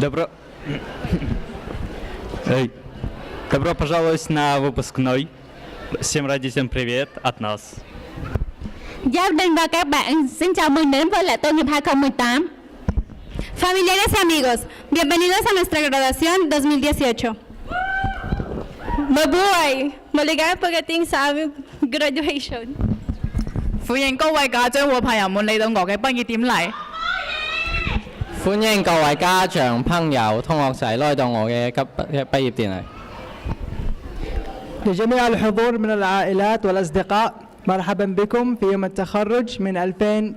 Добро... Добро пожаловать на выпускной. Всем родителям привет от нас. Gia đình và các bạn, xin chào mừng đến với lễ tốt nghiệp 2018. Familiares y amigos, bienvenidos a nuestra graduación 2018. Mabuhay! Maligayang pagdating sa aming graduation. 歡迎各位家長和朋友們嚟到我嘅畢業典禮。歡迎各位家長、朋友、同學仔來到我嘅畢業典禮。لجميع الحضور من العائلات والأصدقاء مرحبا بكم في يوم التخرج من 2018。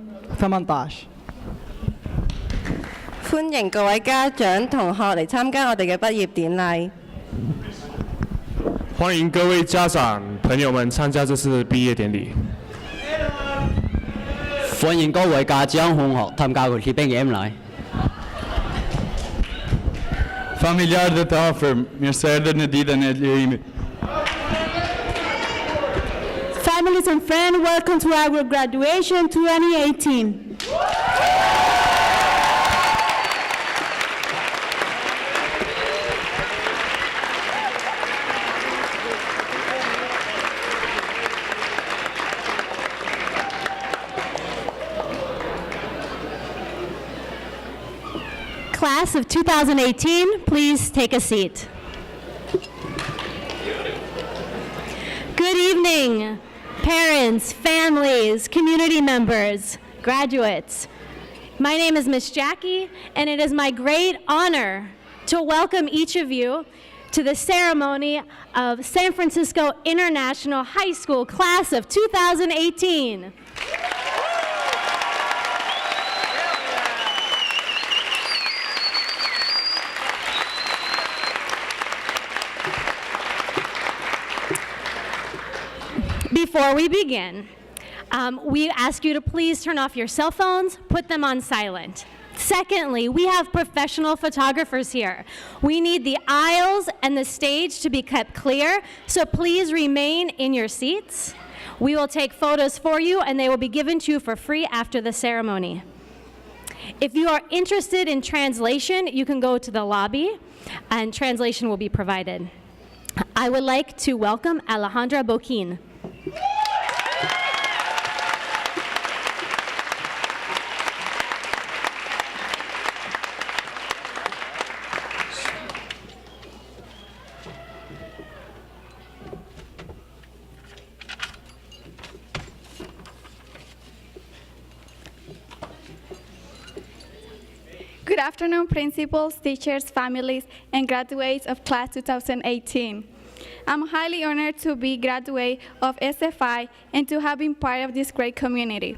歡迎各位家長、同學嚟參加我哋嘅畢業典禮。歡迎各位家長、朋友們參加這次畢業典禮。歡迎各位家長、同學參加佢哋畢業典禮。Familiar de Tafer, Mircea Nedida Nedleime. Families and friends, welcome to our graduation 2018. Class of 2018, please take a seat. Good evening, parents, families, community members, graduates. My name is Miss Jackie, and it is my great honor to welcome each of you to the ceremony of San Francisco International High School Class of 2018. Before we begin, we ask you to please turn off your cell phones, put them on silent. Secondly, we have professional photographers here. We need the aisles and the stage to be kept clear, so please remain in your seats. We will take photos for you, and they will be given to you for free after the ceremony. If you are interested in translation, you can go to the lobby, and translation will be provided. I would like to welcome Alejandra Boquin. Good afternoon, principals, teachers, families, and graduates of Class 2018. I'm highly honored to be a graduate of SFI and to have been part of this great community.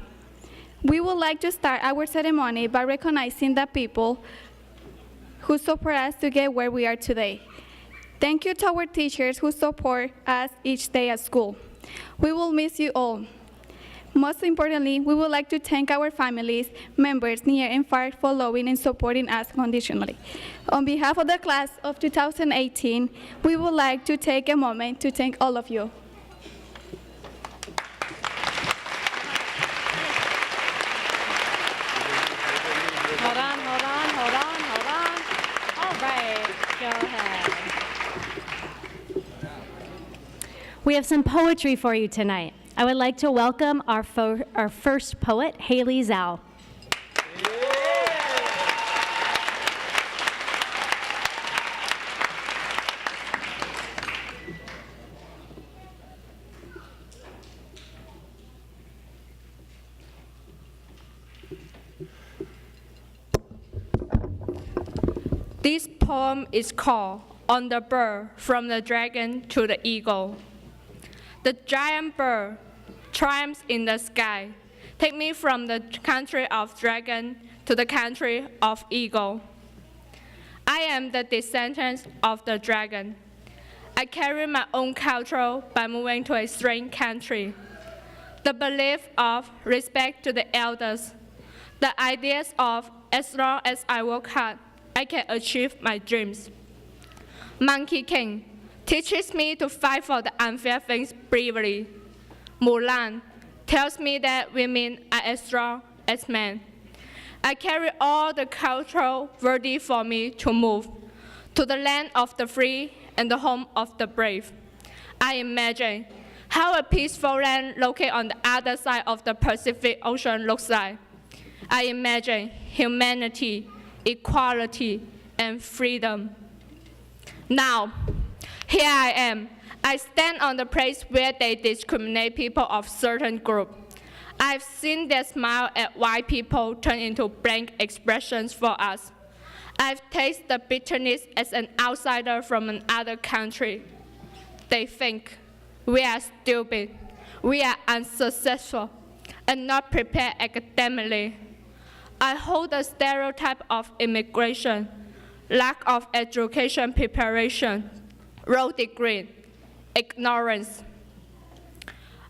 We would like to start our ceremony by recognizing the people who support us to get where we are today. Thank you to our teachers who support us each day at school. We will miss you all. Most importantly, we would like to thank our families, members near and far for loving and supporting us unconditionally. On behalf of the class of 2018, we would like to take a moment to thank all of you. Hold on. All right, go ahead. We have some poetry for you tonight. I would like to welcome our first poet, Haley Zhao. This poem is called On the Bird, from the Dragon to the Eagle. The giant bird triumphs in the sky. Take me from the country of dragon to the country of eagle. I am the descendant of the dragon. I carry my own culture by moving to a strange country. The belief of respect to the elders. The ideas of as long as I work hard, I can achieve my dreams. Monkey King teaches me to fight for the unfair things bravely. Mulan tells me that women are as strong as men. I carry all the culture ready for me to move to the land of the free and the home of the brave. I imagine how a peaceful land located on the other side of the Pacific Ocean looks like. I imagine humanity, equality, and freedom. Now, here I am. I stand on the place where they discriminate people of certain group. I've seen their smile at white people turn into blank expressions for us. I've tasted the bitterness as an outsider from another country. They think we are stupid, we are unsuccessful, and not prepared academically. I hold the stereotype of immigration, lack of education preparation, low degree, ignorance.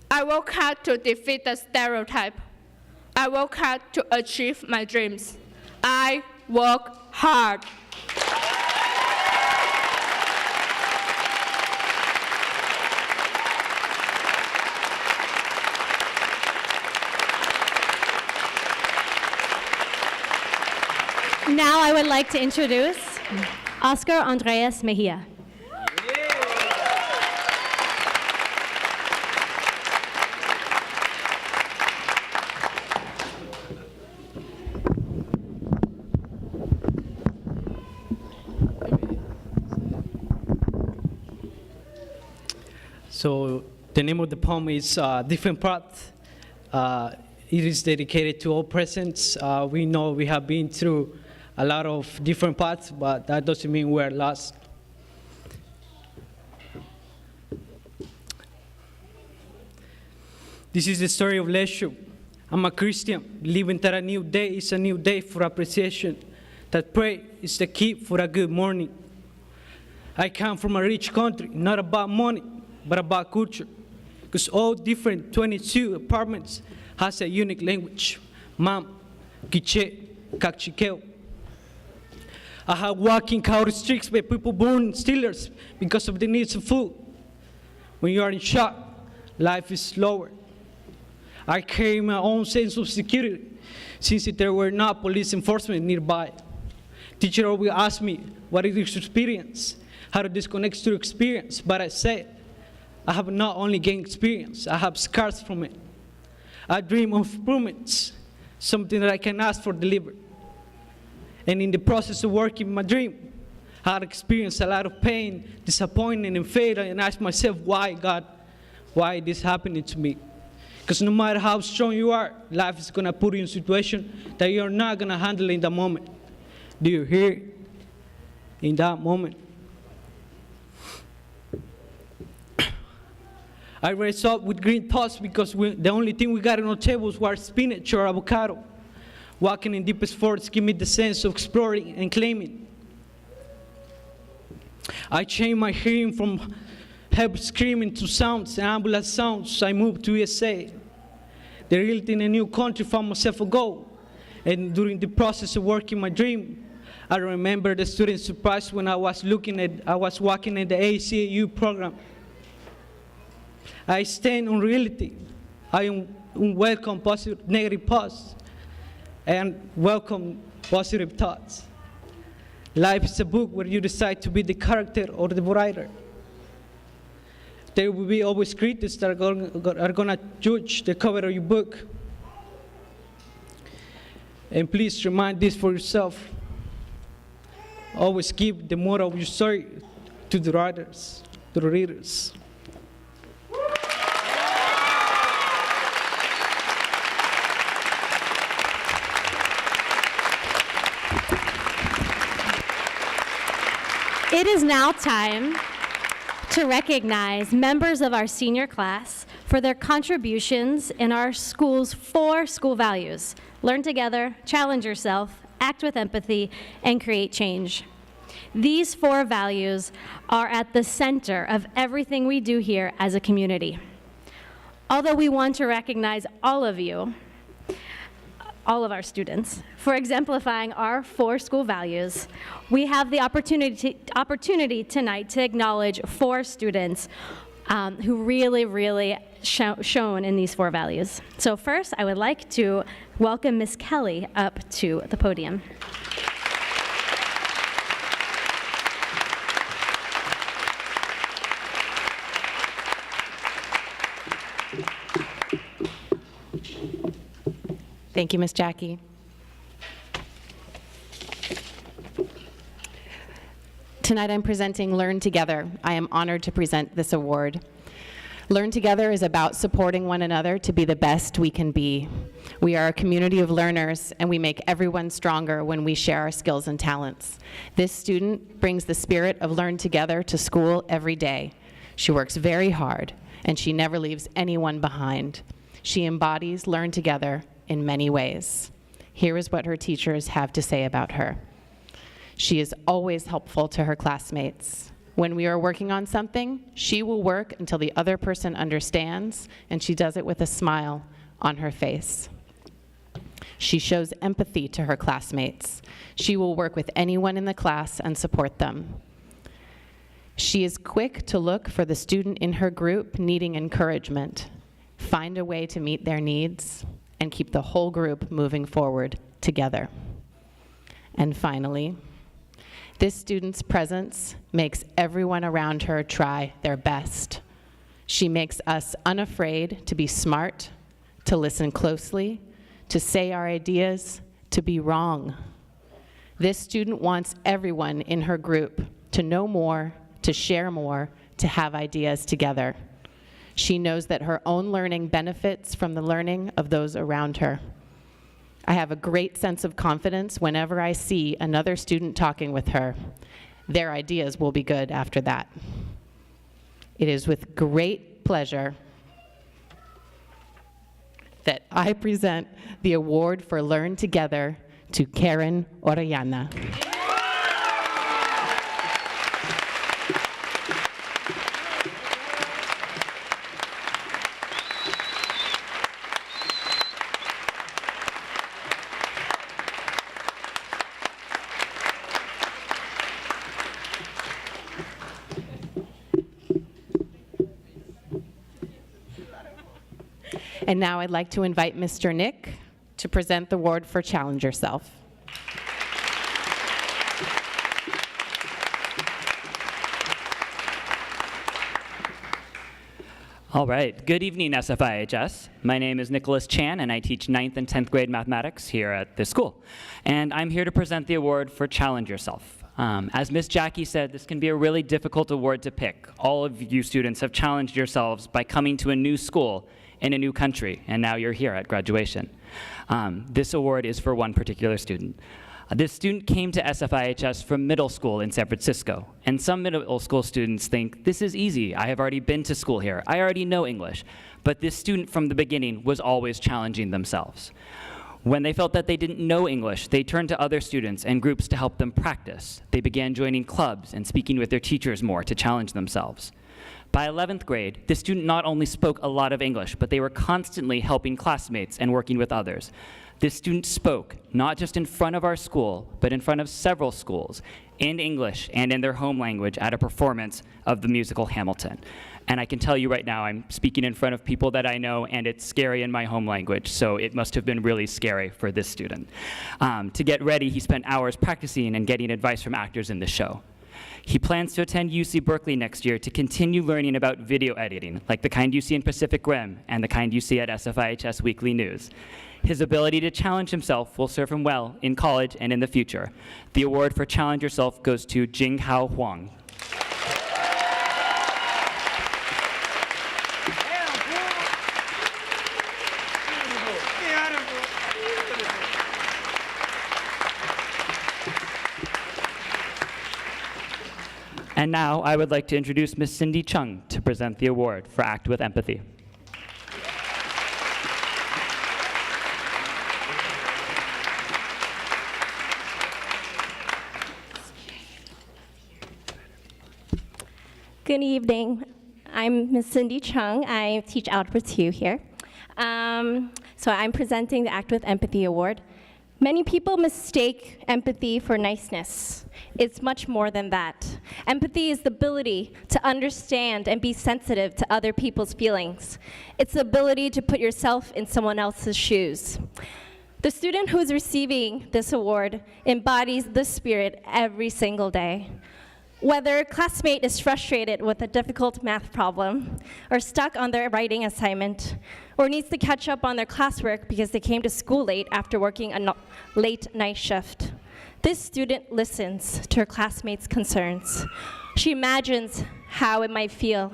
I work hard to defeat the stereotype. I work hard to achieve my dreams. I work hard. Now I would like to introduce Oscar Andreas Mejia. So the name of the poem is Different Path. It is dedicated to all present. We know we have been through a lot of different paths, but that doesn't mean we're lost. This is the story of leisure. I'm a Christian, believing that a new day is a new day for appreciation, that prayer is the key for a good morning. I come from a rich country, not about money, but about culture, because all different 22 apartments has a unique language. Mam, Quiche, Kakchikeo. I have walking county streets where people burn stealers because of the needs of food. When you are in shock, life is slower. I carry my own sense of security since there were not police enforcement nearby. Teacher always asked me, what is your experience? How to disconnect to experience? But I said, I have not only gained experience, I have scars from it. I dream of improvements, something that I can ask for delivered. And in the process of working my dream, I had experienced a lot of pain, disappointment, and failure, and asked myself, why, God, why is this happening to me? Because no matter how strong you are, life is going to put you in a situation that you're not going to handle in the moment. Do you hear? In that moment. I raised up with green thoughts because the only thing we got on our tables were spinach or avocado. Walking in deepest forests give me the sense of exploring and claiming. I changed my hearing from help screaming to sounds and ambulance sounds. I moved to USA. The reality in a new country found myself a goal. And during the process of working my dream, I remember the students' surprise when I was walking in the ACAU program. I stand on reality. I welcome positive, negative thoughts, and welcome positive thoughts. Life is a book where you decide to be the character or the writer. There will be always critics that are going to judge the cover of your book. And please remind this for yourself. Always give the moral of your story to the writers, to the readers. It is now time to recognize members of our senior class for their contributions in our school's 4 school values: learn together, challenge yourself, act with empathy, and create change. These 4 values are at the center of everything we do here as a community. Although we want to recognize all of you, all of our students, for exemplifying our 4 school values, we have the opportunity tonight to acknowledge 4 students who really shone in these 4 values. So first, I would like to welcome Ms. Kelly up to the podium. Thank you, Ms. Jackie. Tonight I'm presenting Learn Together. I am honored to present this award. Learn Together is about supporting one another to be the best we can be. We are a community of learners, and we make everyone stronger when we share our skills and talents. This student brings the spirit of Learn Together to school every day. She works very hard, and she never leaves anyone behind. She embodies Learn Together in many ways. Here is what her teachers have to say about her. She is always helpful to her classmates. When we are working on something, she will work until the other person understands, and she does it with a smile on her face. She shows empathy to her classmates. She will work with anyone in the class and support them. She is quick to look for the student in her group needing encouragement, find a way to meet their needs, and keep the whole group moving forward together. And finally, this student's presence makes everyone around her try their best. She makes us unafraid to be smart, to listen closely, to say our ideas, to be wrong. This student wants everyone in her group to know more, to share more, to have ideas together. She knows that her own learning benefits from the learning of those around her. I have a great sense of confidence whenever I see another student talking with her. Their ideas will be good after that. It is with great pleasure that I present the award for Learn Together to Karen Orellana. And now I'd like to invite Mr. Nick to present the award for Challenge Yourself. All right, good evening, SFIHS. My name is Nicholas Chan, and I teach 9th and 10th grade mathematics here at this school. And I'm here to present the award for Challenge Yourself. As Miss Jackie said, this can be a really difficult award to pick. All of you students have challenged yourselves by coming to a new school in a new country, and now you're here at graduation. This award is for one particular student. This student came to SFIHS from middle school in San Francisco, and some middle school students think, this is easy, I have already been to school here, I already know English. But this student from the beginning was always challenging themselves. When they felt that they didn't know English, they turned to other students and groups to help them practice. They began joining clubs and speaking with their teachers more to challenge themselves. By 11th grade, this student not only spoke a lot of English, but they were constantly helping classmates and working with others. This student spoke, not just in front of our school, but in front of several schools, in English and in their home language at a performance of the musical Hamilton. And I can tell you right now, I'm speaking in front of people that I know, and it's scary in my home language, so it must have been really scary for this student. To get ready, he spent hours practicing and getting advice from actors in the show. He plans to attend UC Berkeley next year to continue learning about video editing, like the kind you see in Pacific Rim and the kind you see at SFIHS Weekly News. His ability to challenge himself will serve him well in college and in the future. The award for Challenge Yourself goes to Jinghao Huang. And now I would like to introduce Ms. Cindy Chung to present the award for Act with Empathy. Good evening. I'm Ms. Cindy Chung. I teach Algebra 2 here. So I'm presenting the Act with Empathy Award. Many people mistake empathy for niceness. It's much more than that. Empathy is the ability to understand and be sensitive to other people's feelings. It's the ability to put yourself in someone else's shoes. The student who is receiving this award embodies this spirit every single day. Whether a classmate is frustrated with a difficult math problem, or stuck on their writing assignment, or needs to catch up on their classwork because they came to school late after working a late night shift, this student listens to her classmates' concerns. She imagines how it might feel.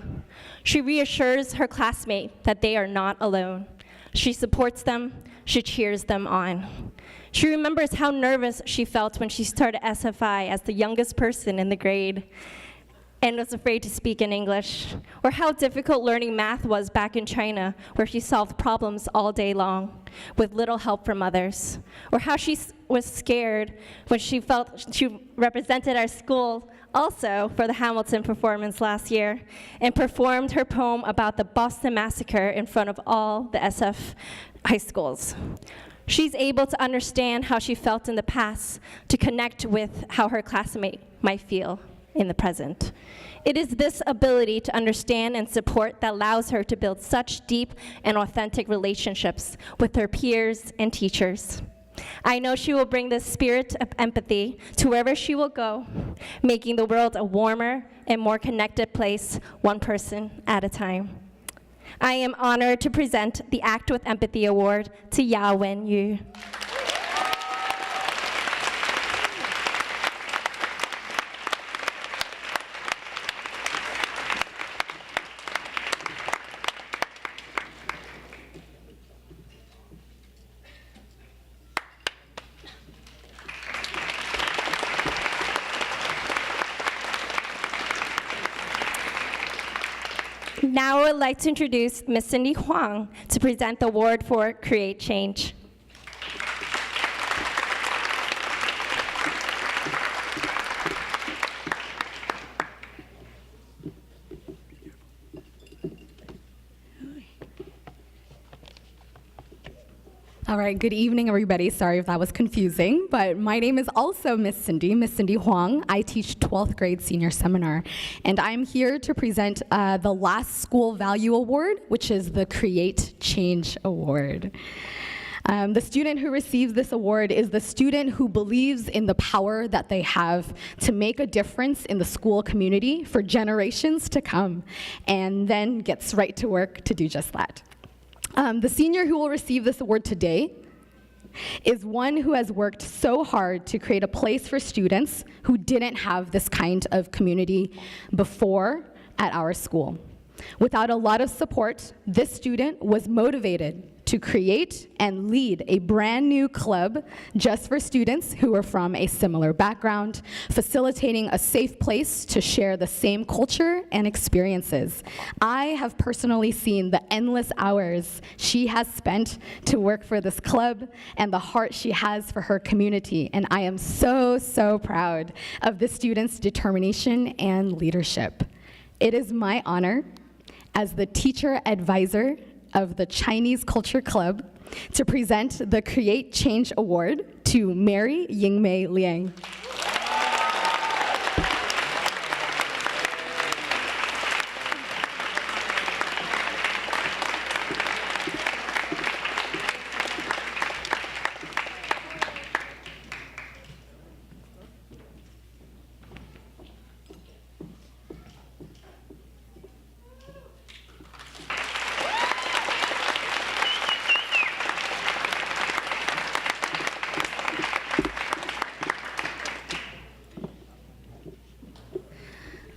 She reassures her classmate that they are not alone. She supports them. She cheers them on. She remembers how nervous she felt when she started SFI as the youngest person in the grade and was afraid to speak in English, or how difficult learning math was back in China, where she solved problems all day long with little help from others, or how she was scared when she felt she represented our school also for the Hamilton performance last year and performed her poem about the Boston Massacre in front of all the SF high schools. She's able to understand how she felt in the past to connect with how her classmate might feel in the present. It is this ability to understand and support that allows her to build such deep and authentic relationships with her peers and teachers. I know she will bring this spirit of empathy to wherever she will go, making the world a warmer and more connected place, one person at a time. I am honored to present the Act with Empathy Award to Ya Wen Yu. Now I would like to introduce Ms. Cindy Huang to present the award for Create Change. All right, good evening, everybody. Sorry if that was confusing, but my name is also Miss Cindy Huang. I teach 12th grade senior seminar, and I'm here to present the last school value award, which is the Create Change Award. The student who receives this award is the student who believes in the power that they have to make a difference in the school community for generations to come, and then gets right to work to do just that. The senior who will receive this award today is one who has worked so hard to create a place for students who didn't have this kind of community before at our school. Without a lot of support, this student was motivated to create and lead a brand new club just for students who are from a similar background, facilitating a safe place to share the same culture and experiences. I have personally seen the endless hours she has spent to work for this club and the heart she has for her community, and I am so, so proud of this student's determination and leadership. It is my honor as the teacher advisor of the Chinese Culture Club to present the Create Change Award to Mary Yingmei Liang.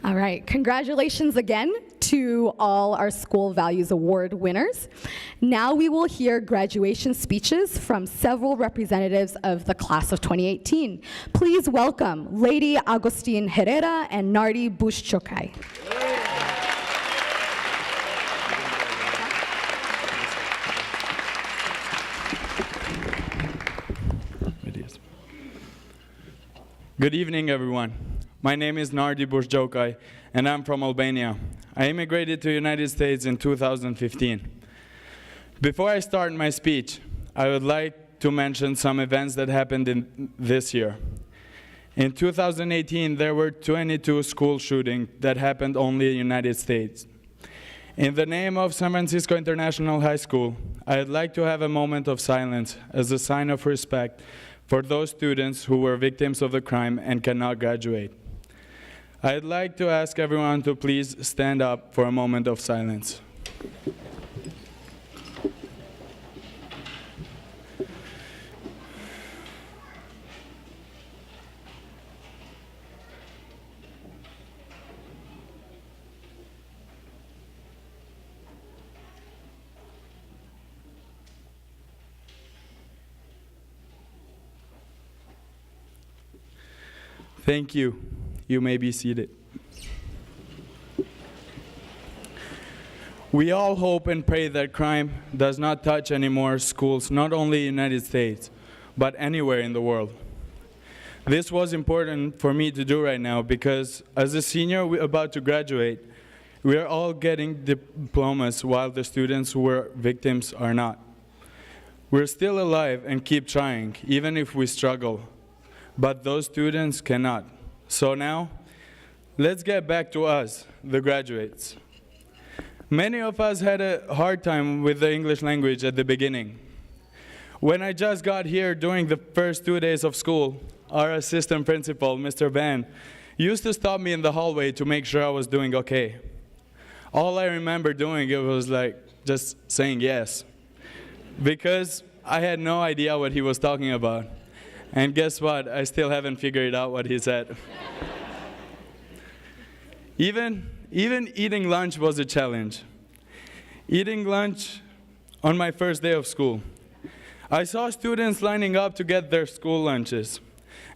All right, congratulations again to all our School Values Award winners. Now we will hear graduation speeches from several representatives of the class of 2018. Please welcome Lady Agustin Herrera and Nardi Bush-Chokai. Good evening, everyone. My name is Nardi Bush-Jokai, and I'm from Albania. I immigrated to the United States in 2015. Before I start my speech, I would like to mention some events that happened in this year. In 2018, there were 22 school shootings that happened only in the United States. In the name of San Francisco International High School, I'd like to have a moment of silence as a sign of respect for those students who were victims of the crime and cannot graduate. I'd like to ask everyone to please stand up for a moment of silence. Thank you. You may be seated. We all hope and pray that crime does not touch any more schools, not only in the United States, but anywhere in the world. This was important for me to do right now because as a senior about to graduate, we are all getting diplomas while the students who were victims are not. We're still alive and keep trying, even if we struggle. But those students cannot. So now, let's get back to us, the graduates. Many of us had a hard time with the English language at the beginning. When I just got here during the first 2 days of school, our assistant principal, Mr. Van, used to stop me in the hallway to make sure I was doing okay. All I remember doing, it was like just saying yes, because I had no idea what he was talking about. And guess what? I still haven't figured out what he said. Even eating lunch was a challenge. Eating lunch on my first day of school. I saw students lining up to get their school lunches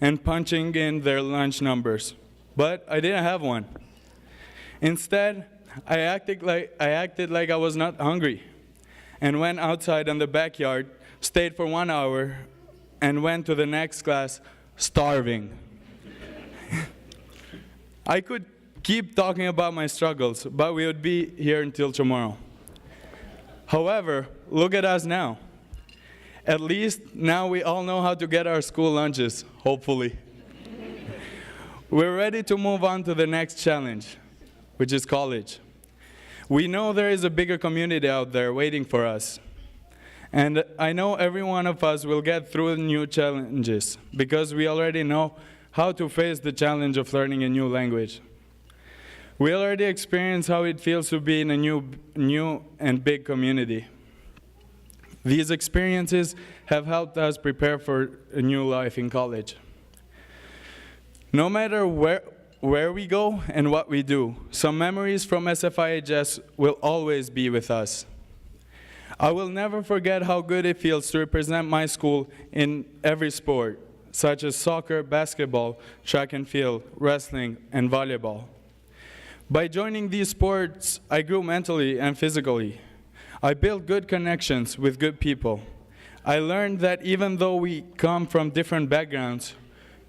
and punching in their lunch numbers, but I didn't have one. Instead, I acted like I was not hungry and went outside in the backyard, stayed for 1 hour, and went to the next class starving. I could keep talking about my struggles, but we would be here until tomorrow. However, look at us now. At least now we all know how to get our school lunches, hopefully. We're ready to move on to the next challenge, which is college. We know there is a bigger community out there waiting for us. And I know every one of us will get through new challenges because we already know how to face the challenge of learning a new language. We already experience how it feels to be in a new and big community. These experiences have helped us prepare for a new life in college. No matter where we go and what we do, some memories from SFIHS will always be with us. I will never forget how good it feels to represent my school in every sport, such as soccer, basketball, track and field, wrestling, and volleyball. By joining these sports, I grew mentally and physically. I built good connections with good people. I learned that even though we come from different backgrounds,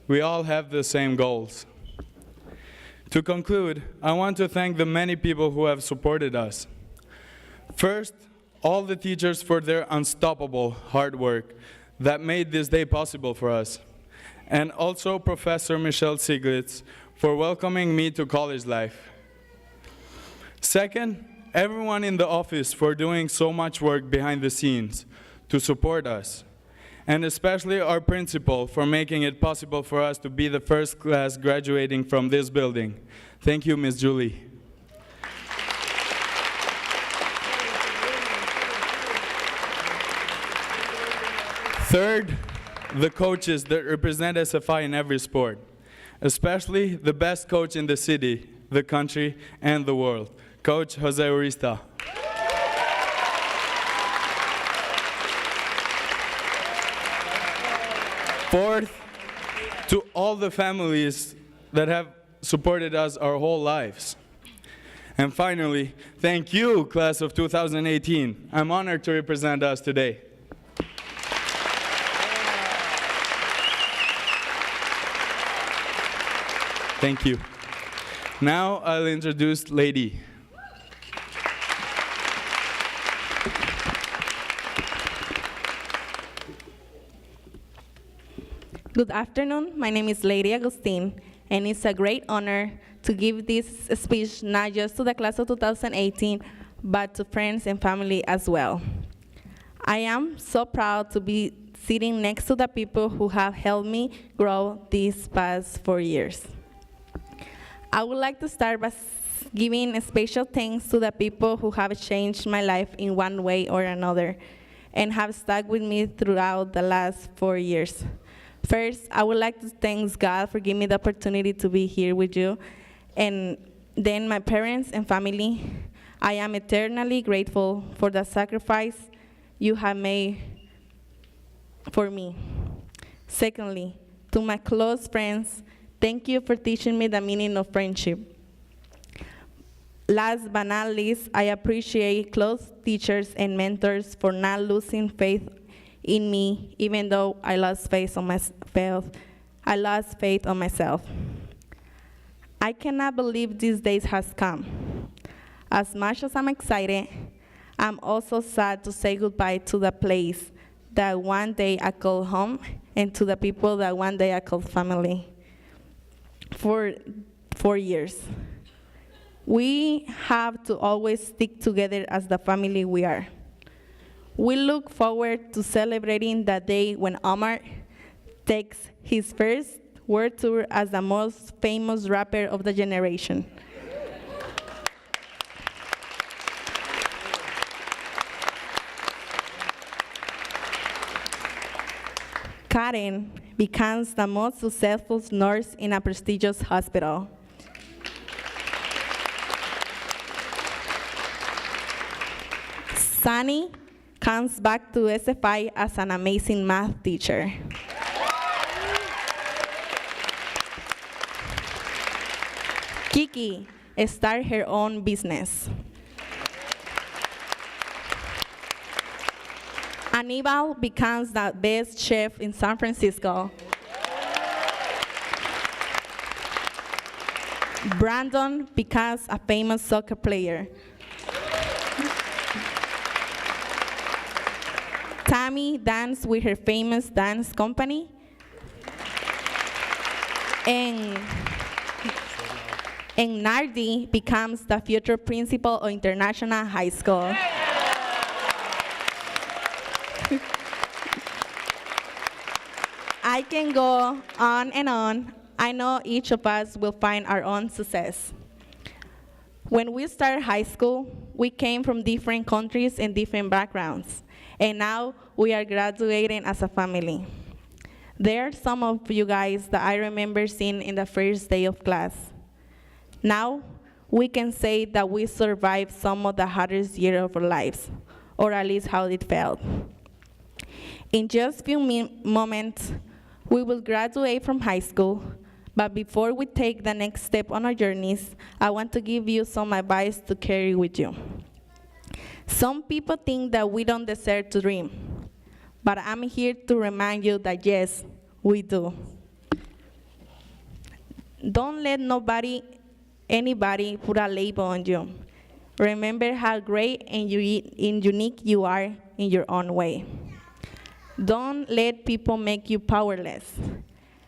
we all have the same goals. To conclude, I want to thank the many people who have supported us. First, all the teachers for their unstoppable hard work that made this day possible for us. And also Professor Michelle Sieglitz for welcoming me to college life. Second, everyone in the office for doing so much work behind the scenes to support us. And especially our principal for making it possible for us to be the first class graduating from this building. Thank you, Ms. Julie. Third, the coaches that represent SFI in every sport, especially the best coach in the city, the country, and the world, Coach Jose Urista. Fourth, to all the families that have supported us our whole lives. And finally, thank you, class of 2018. I'm honored to represent us today. Thank you. Now I'll introduce Lady. Good afternoon. My name is Lady Agustin, and it's a great honor to give this speech not just to the class of 2018, but to friends and family as well. I am so proud to be sitting next to the people who have helped me grow these past 4 years. I would like to start by giving a special thanks to the people who have changed my life in one way or another and have stuck with me throughout the last 4 years. First, I would like to thank God for giving me the opportunity to be here with you, and then my parents and family. I am eternally grateful for the sacrifice you have made for me. Secondly, to my close friends, thank you for teaching me the meaning of friendship. Last but not least, I appreciate close teachers and mentors for not losing faith in me, even though I lost faith on myself. I cannot believe these days has come. As much as I'm excited, I'm also sad to say goodbye to the place that one day I call home and to the people that one day I call family. For 4 years. We have to always stick together as the family we are. We look forward to celebrating the day when Omar takes his first world tour as the most famous rapper of the generation. Karen becomes the most successful nurse in a prestigious hospital. Sunny comes back to SFI as an amazing math teacher. Kiki started her own business. Anibal becomes the best chef in San Francisco. Brandon becomes a famous soccer player. Tammy danced with her famous dance company. And Nardi becomes the future principal of International High School. I can go on and on. I know each of us will find our own success. When we started high school, we came from different countries and different backgrounds, and now we are graduating as a family. There are some of you guys that I remember seeing in the first day of class. Now, we can say that we survived some of the hardest years of our lives, or at least how it felt. In just a few moments, we will graduate from high school, but before we take the next step on our journeys, I want to give you some advice to carry with you. Some people think that we don't deserve to dream, but I'm here to remind you that yes, we do. Don't let anybody put a label on you. Remember how great and unique you are in your own way. Don't let people make you powerless.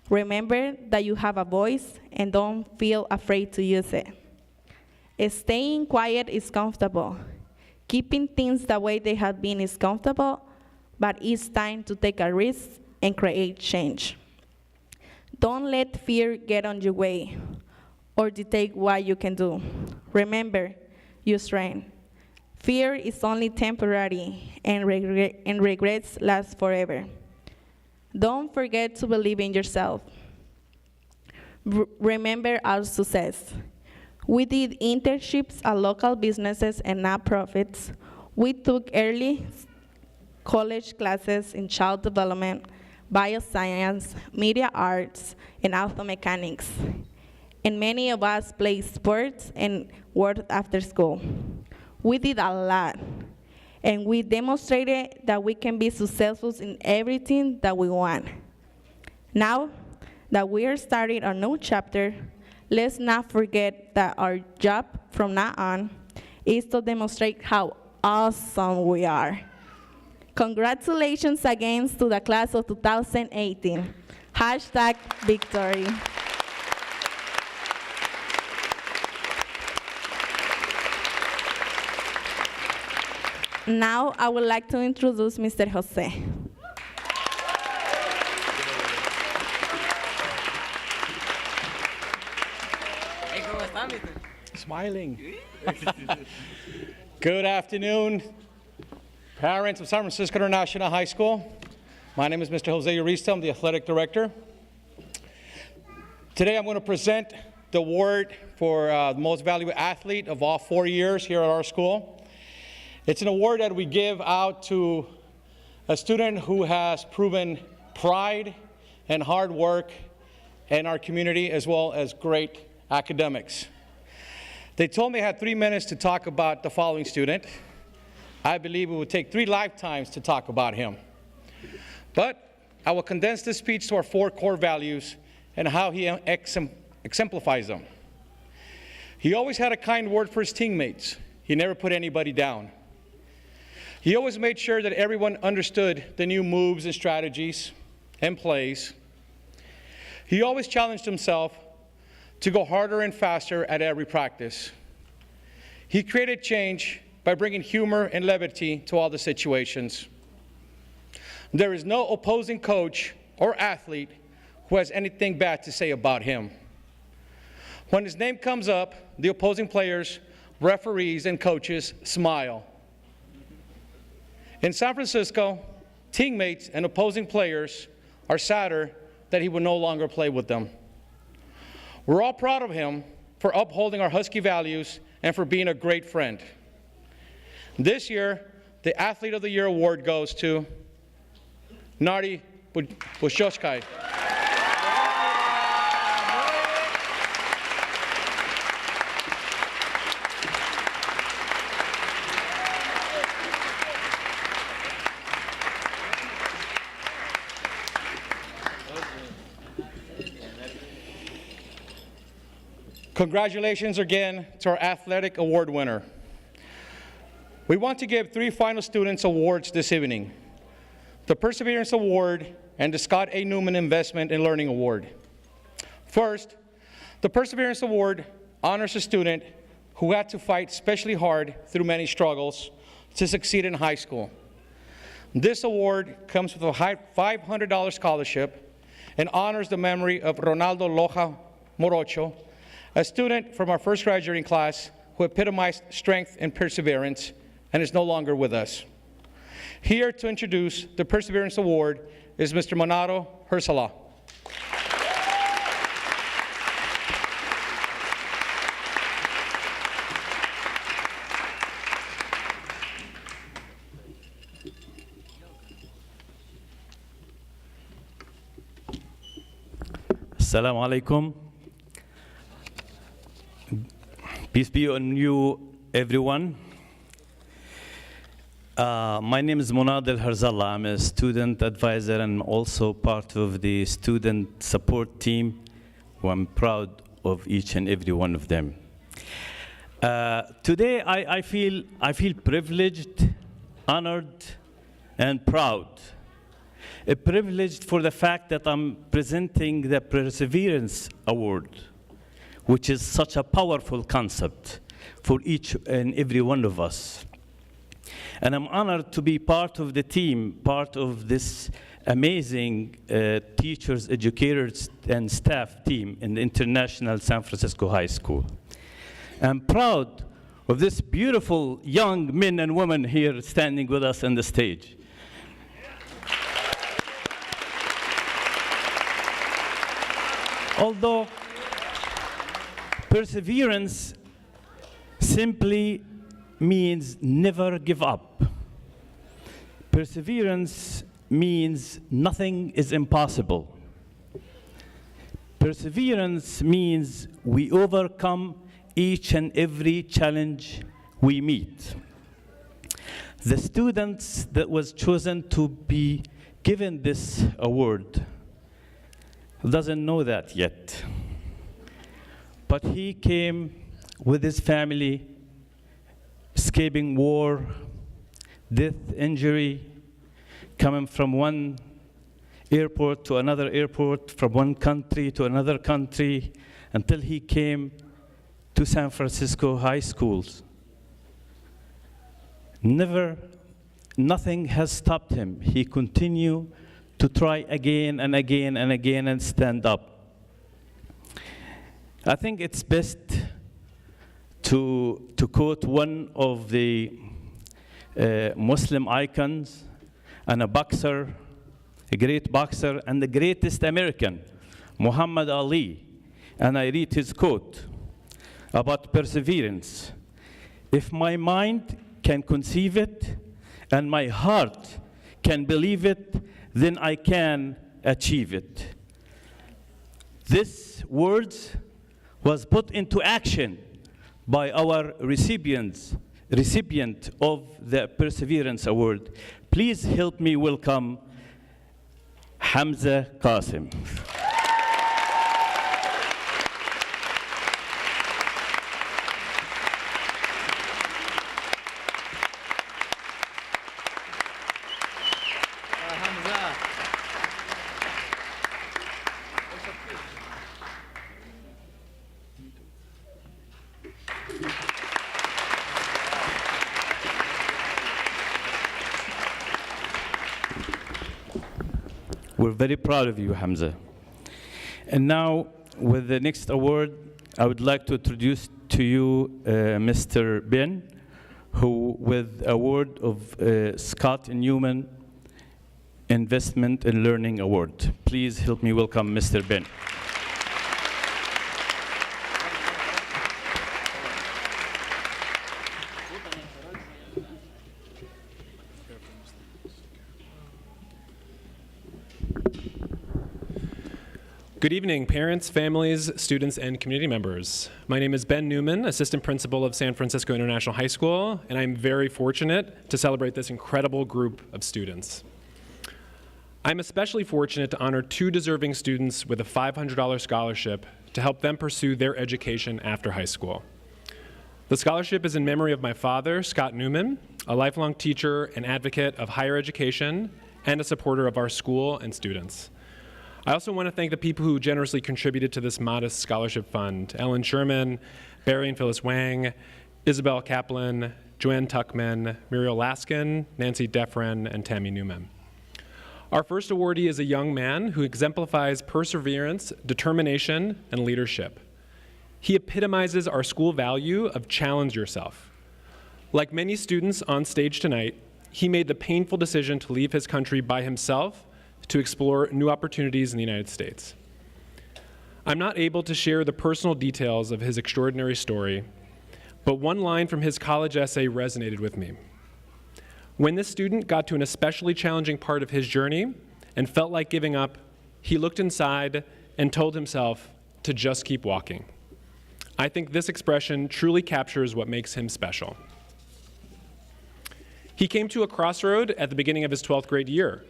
Remember that you have a voice and don't feel afraid to use it. Staying quiet is comfortable. Keeping things the way they have been is comfortable, but it's time to take a risk and create change. Don't let fear get on your way or dictate what you can do. Remember your strength. Fear is only temporary, and regrets last forever. Don't forget to believe in yourself. Remember our success. We did internships at local businesses and nonprofits. We took early college classes in child development, bioscience, media arts, and auto mechanics. And many of us played sports and worked after school. We did a lot, and we demonstrated that we can be successful in everything that we want. Now that we are starting a new chapter, let's not forget that our job from now on is to demonstrate how awesome we are. Congratulations again to the class of 2018. #victory. Now I would like to introduce Mr. Jose. Smiling. Good afternoon, parents of San Francisco International High School. My name is Mr. Jose Urista. I'm the athletic director. Today I'm going to present the award for the most valuable athlete of all 4 years here at our school. It's an award that we give out to a student who has proven pride and hard work in our community, as well as great academics. They told me I had 3 minutes to talk about the following student. I believe it would take 3 lifetimes to talk about him. But I will condense this speech to our 4 core values and how he exemplifies them. He always had a kind word for his teammates. He never put anybody down. He always made sure that everyone understood the new moves and strategies and plays. He always challenged himself to go harder and faster at every practice. He created change by bringing humor and levity to all the situations. There is no opposing coach or athlete who has anything bad to say about him. When his name comes up, the opposing players, referees, and coaches smile. In San Francisco, teammates and opposing players are sadder that he will no longer play with them. We're all proud of him for upholding our Husky values and for being a great friend. This year, the Athlete of the Year award goes to Nardi Bushoshkai. Congratulations again to our athletic award winner. We want to give 3 final students awards this evening: the Perseverance Award and the Scott A. Newman Investment in Learning Award. First, the Perseverance Award honors a student who had to fight especially hard through many struggles to succeed in high school. This award comes with a $500 scholarship and honors the memory of Ronaldo Loja Morocho, a student from our first graduating class who epitomized strength and perseverance and is no longer with us. Here to introduce the Perseverance Award is Mr. Monado Hersala. Assalamu alaikum. Peace be on you, everyone. My name is Munad El Harzallah. I'm a student advisor and also part of the student support team, who I'm proud of each and every one of them. Today, I feel privileged, honored, and proud. Privileged for the fact that I'm presenting the Perseverance Award, which is such a powerful concept for each and every one of us. And I'm honored to be part of the team, part of this amazing teachers, educators, and staff team in the International San Francisco High School. I'm proud of this beautiful young men and women here standing with us on the stage. Although perseverance simply means never give up. Perseverance means nothing is impossible. Perseverance means we overcome each and every challenge we meet. The students that was chosen to be given this award doesn't know that yet. But he came with his family, escaping war, death, injury, coming from one airport to another airport, from one country to another country, until he came to San Francisco high schools. Nothing has stopped him. He continued to try again and again and again and stand up. I think it's best to quote one of the Muslim icons and a boxer, a great boxer and the greatest American, Muhammad Ali. And I read his quote about perseverance. If my mind can conceive it and my heart can believe it, then I can achieve it. This words was put into action by our recipient of the Perseverance Award. Please help me welcome Hamza Qasim. We're very proud of you, Hamza. And now, with the next award, I would like to introduce to you Mr. Ben, who, with award of Scott Newman Investment and Learning Award. Please help me welcome Mr. Ben. Good evening, parents, families, students, and community members. My name is Ben Newman, Assistant Principal of San Francisco International High School, and I'm very fortunate to celebrate this incredible group of students. I'm especially fortunate to honor two deserving students with a $500 scholarship to help them pursue their education after high school. The scholarship is in memory of my father, Scott Newman, a lifelong teacher and advocate of higher education and a supporter of our school and students. I also want to thank the people who generously contributed to this modest scholarship fund: Ellen Sherman, Barry and Phyllis Wang, Isabel Kaplan, Joanne Tuckman, Muriel Laskin, Nancy Defren, and Tammy Newman. Our first awardee is a young man who exemplifies perseverance, determination, and leadership. He epitomizes our school value of challenge yourself. Like many students on stage tonight, he made the painful decision to leave his country by himself to explore new opportunities in the United States. I'm not able to share the personal details of his extraordinary story, but one line from his college essay resonated with me. When this student got to an especially challenging part of his journey and felt like giving up, he looked inside and told himself to just keep walking. I think this expression truly captures what makes him special. He came to a crossroad at the beginning of his 12th grade year: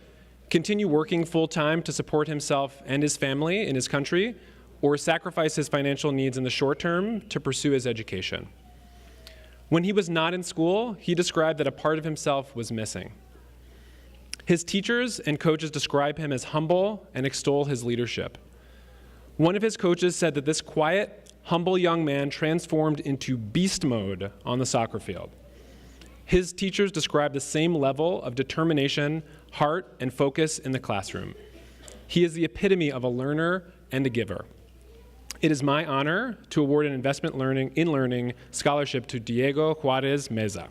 continue working full-time to support himself and his family in his country, or sacrifice his financial needs in the short term to pursue his education. When he was not in school, he described that a part of himself was missing. His teachers and coaches describe him as humble and extol his leadership. One of his coaches said that this quiet, humble young man transformed into beast mode on the soccer field. His teachers describe the same level of determination, heart, and focus in the classroom. He is the epitome of a learner and a giver. It is my honor to award an Investment in Learning scholarship to Diego Juarez Meza.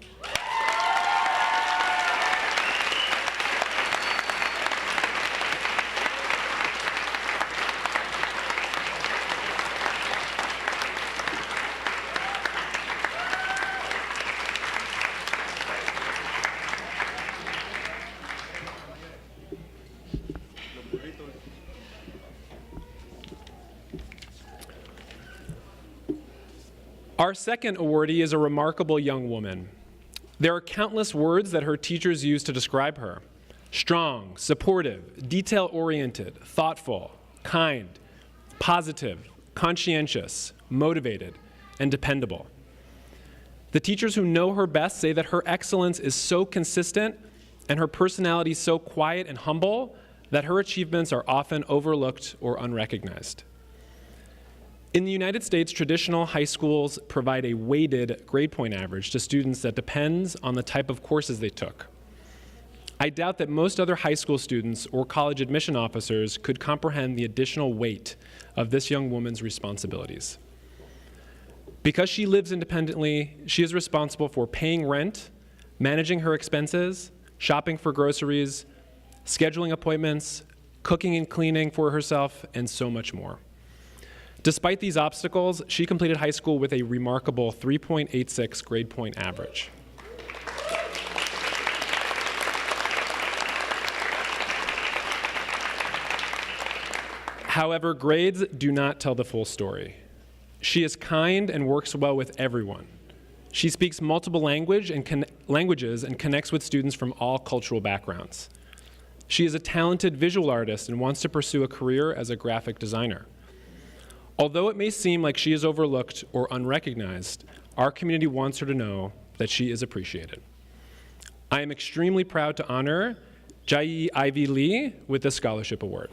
Our second awardee is a remarkable young woman. There are countless words that her teachers use to describe her: strong, supportive, detail-oriented, thoughtful, kind, positive, conscientious, motivated, and dependable. The teachers who know her best say that her excellence is so consistent and her personality so quiet and humble that her achievements are often overlooked or unrecognized. In the United States, traditional high schools provide a weighted grade point average to students that depends on the type of courses they took. I doubt that most other high school students or college admission officers could comprehend the additional weight of this young woman's responsibilities. Because she lives independently, she is responsible for paying rent, managing her expenses, shopping for groceries, scheduling appointments, cooking and cleaning for herself, and so much more. Despite these obstacles, she completed high school with a remarkable 3.86 grade point average. However, grades do not tell the full story. She is kind and works well with everyone. She speaks multiple languages and connects with students from all cultural backgrounds. She is a talented visual artist and wants to pursue a career as a graphic designer. Although it may seem like she is overlooked or unrecognized, our community wants her to know that she is appreciated. I am extremely proud to honor Jai Ivy Lee with the Scholarship Award.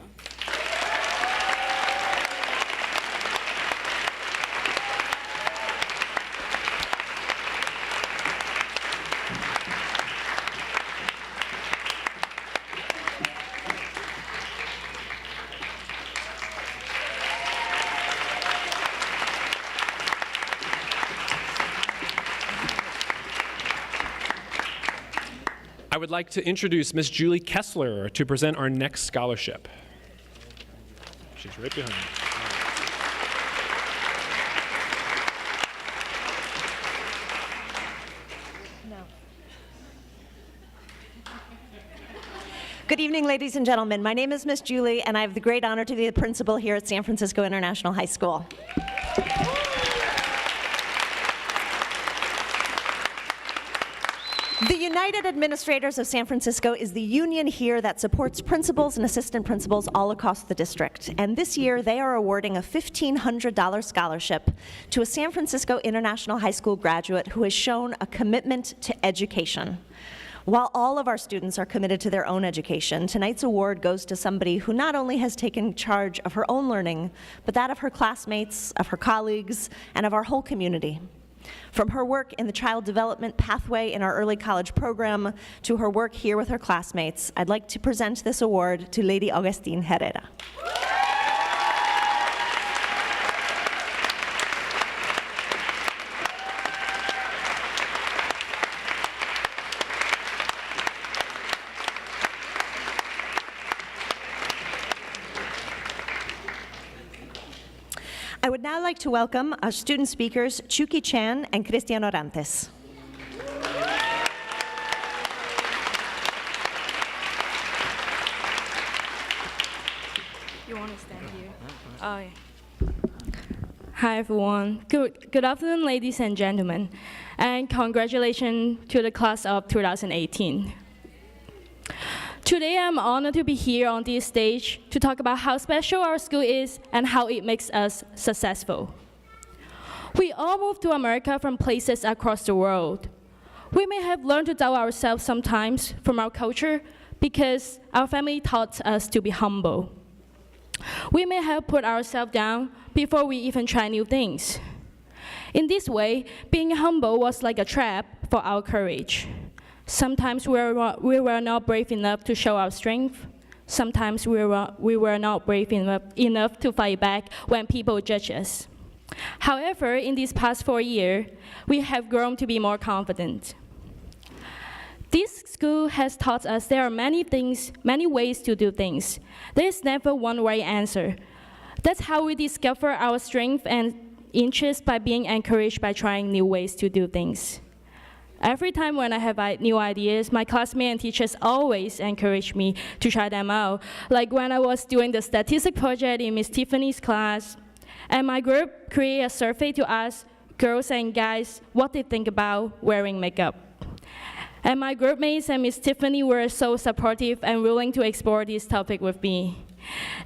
I would like to introduce Ms. Julie Kessler to present our next scholarship. She's right behind me. Good evening, ladies and gentlemen. My name is Miss Julie, and I have the great honor to be the principal here at San Francisco International High School. The United Administrators of San Francisco is the union here that supports principals and assistant principals all across the district. And this year, they are awarding a $1,500 scholarship to a San Francisco International High School graduate who has shown a commitment to education. While all of our students are committed to their own education, tonight's award goes to somebody who not only has taken charge of her own learning, but that of her classmates, of her colleagues, and of our whole community. From her work in the child development pathway in our early college program to her work here with her classmates, I'd like to present this award to Lady Augustine Herrera. I would now like to welcome our student speakers, Chucky Chan and Cristian Orantes. You want to stand here? Oh, yeah. Hi, everyone. Good afternoon, ladies and gentlemen, and congratulations to the class of 2018. Today, I'm honored to be here on this stage to talk about how special our school is and how it makes us successful. We all moved to America from places across the world. We may have learned to doubt ourselves sometimes from our culture because our family taught us to be humble. We may have put ourselves down before we even try new things. In this way, being humble was like a trap for our courage. Sometimes we were not brave enough to show our strength. Sometimes we were not brave enough to fight back when people judge us. However, in these past 4 years, we have grown to be more confident. This school has taught us there are many ways to do things. There is never one right answer. That's how we discover our strength and interest by being encouraged by trying new ways to do things. Every time when I have new ideas, my classmates and teachers always encourage me to try them out. Like when I was doing the statistics project in Miss Tiffany's class, and my group created a survey to ask girls and guys what they think about wearing makeup. And my group mates and Miss Tiffany were so supportive and willing to explore this topic with me.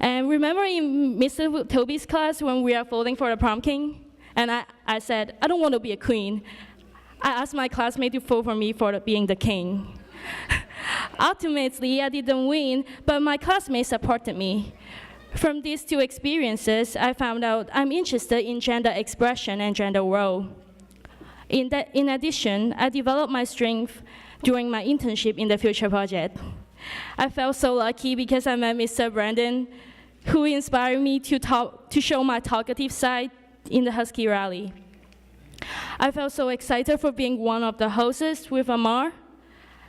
And remember in Mr. Toby's class when we are voting for the prom king? And I said, I don't want to be a queen. I asked my classmate to vote for me for being the king. Ultimately, I didn't win, but my classmates supported me. From these two experiences, I found out I'm interested in gender expression and gender role. In addition, I developed my strength during my internship in the Future Project. I felt so lucky because I met Mr. Brandon, who inspired me to show my talkative side in the Husky Rally. I felt so excited for being one of the hosts with Amar,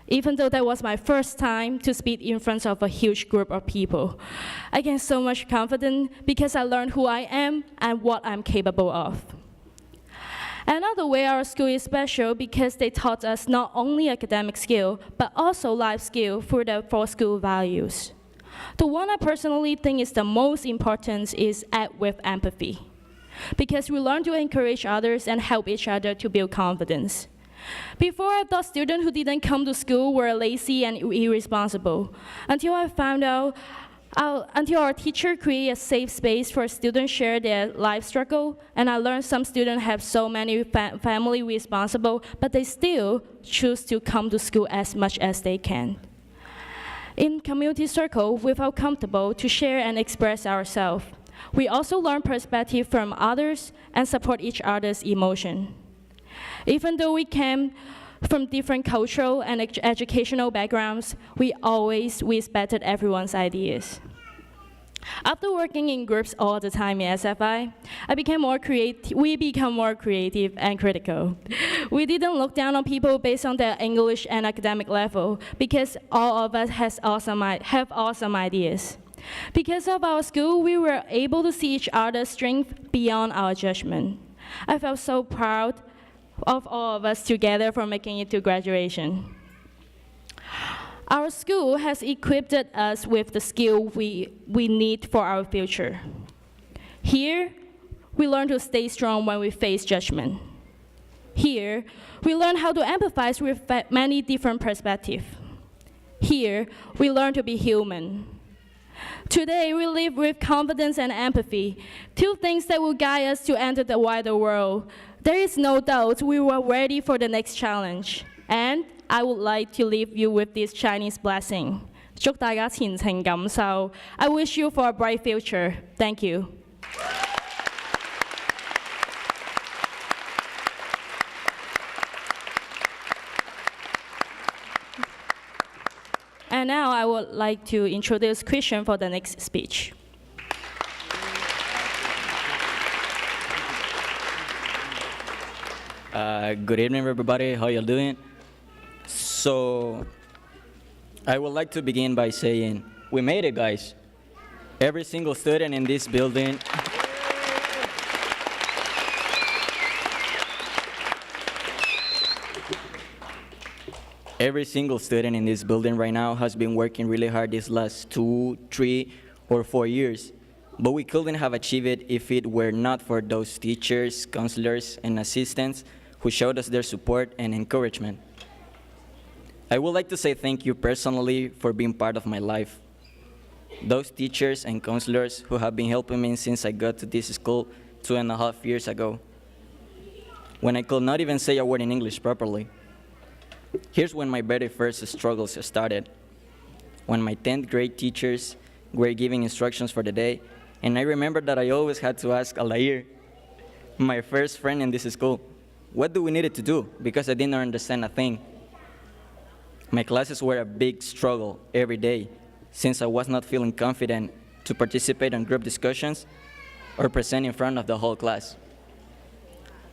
even though that was my first time to speak in front of a huge group of people. I gained so much confidence because I learned who I am and what I'm capable of. Another way our school is special because they taught us not only academic skill, but also life skill through the 4 school values. The one I personally think is the most important is act with empathy, because we learn to encourage others and help each other to build confidence. Before, I thought students who didn't come to school were lazy and irresponsible, until I found out, until our teacher created a safe space for students to share their life struggle, and I learned some students have so many family responsible, but they still choose to come to school as much as they can. In community circle, we felt comfortable to share and express ourselves. We also learn perspective from others and support each other's emotion. Even though we came from different cultural and educational backgrounds, we always respected everyone's ideas. After working in groups all the time in SFI, we became more creative and critical. We didn't look down on people based on their English and academic level, because all of us have awesome ideas. Because of our school, we were able to see each other's strength beyond our judgment. I felt so proud of all of us together for making it to graduation. Our school has equipped us with the skill we need for our future. Here, we learn to stay strong when we face judgment. Here, we learn how to empathize with many different perspectives. Here, we learn to be human. Today, we live with confidence and empathy, 2 things that will guide us to enter the wider world. There is no doubt we were ready for the next challenge. And I would like to leave you with this Chinese blessing. 祝大家前程錦繡. I wish you for a bright future. Thank you. And now I would like to introduce Christian for the next speech. Good evening, everybody. How you doing? So, I would like to begin by saying, we made it, guys. Every single student in this building. Every single student in this building right now has been working really hard these last 2, 3, or 4 years. But we couldn't have achieved it if it were not for those teachers, counselors, and assistants who showed us their support and encouragement. I would like to say thank you personally for being part of my life. Those teachers and counselors who have been helping me since I got to this school 2.5 years ago, when I could not even say a word in English properly. Here's when my very first struggles started. When my 10th grade teachers were giving instructions for the day, and I remember that I always had to ask Alair, my first friend in this school, what do we need to do? Because I didn't understand a thing. My classes were a big struggle every day, since I was not feeling confident to participate in group discussions or present in front of the whole class.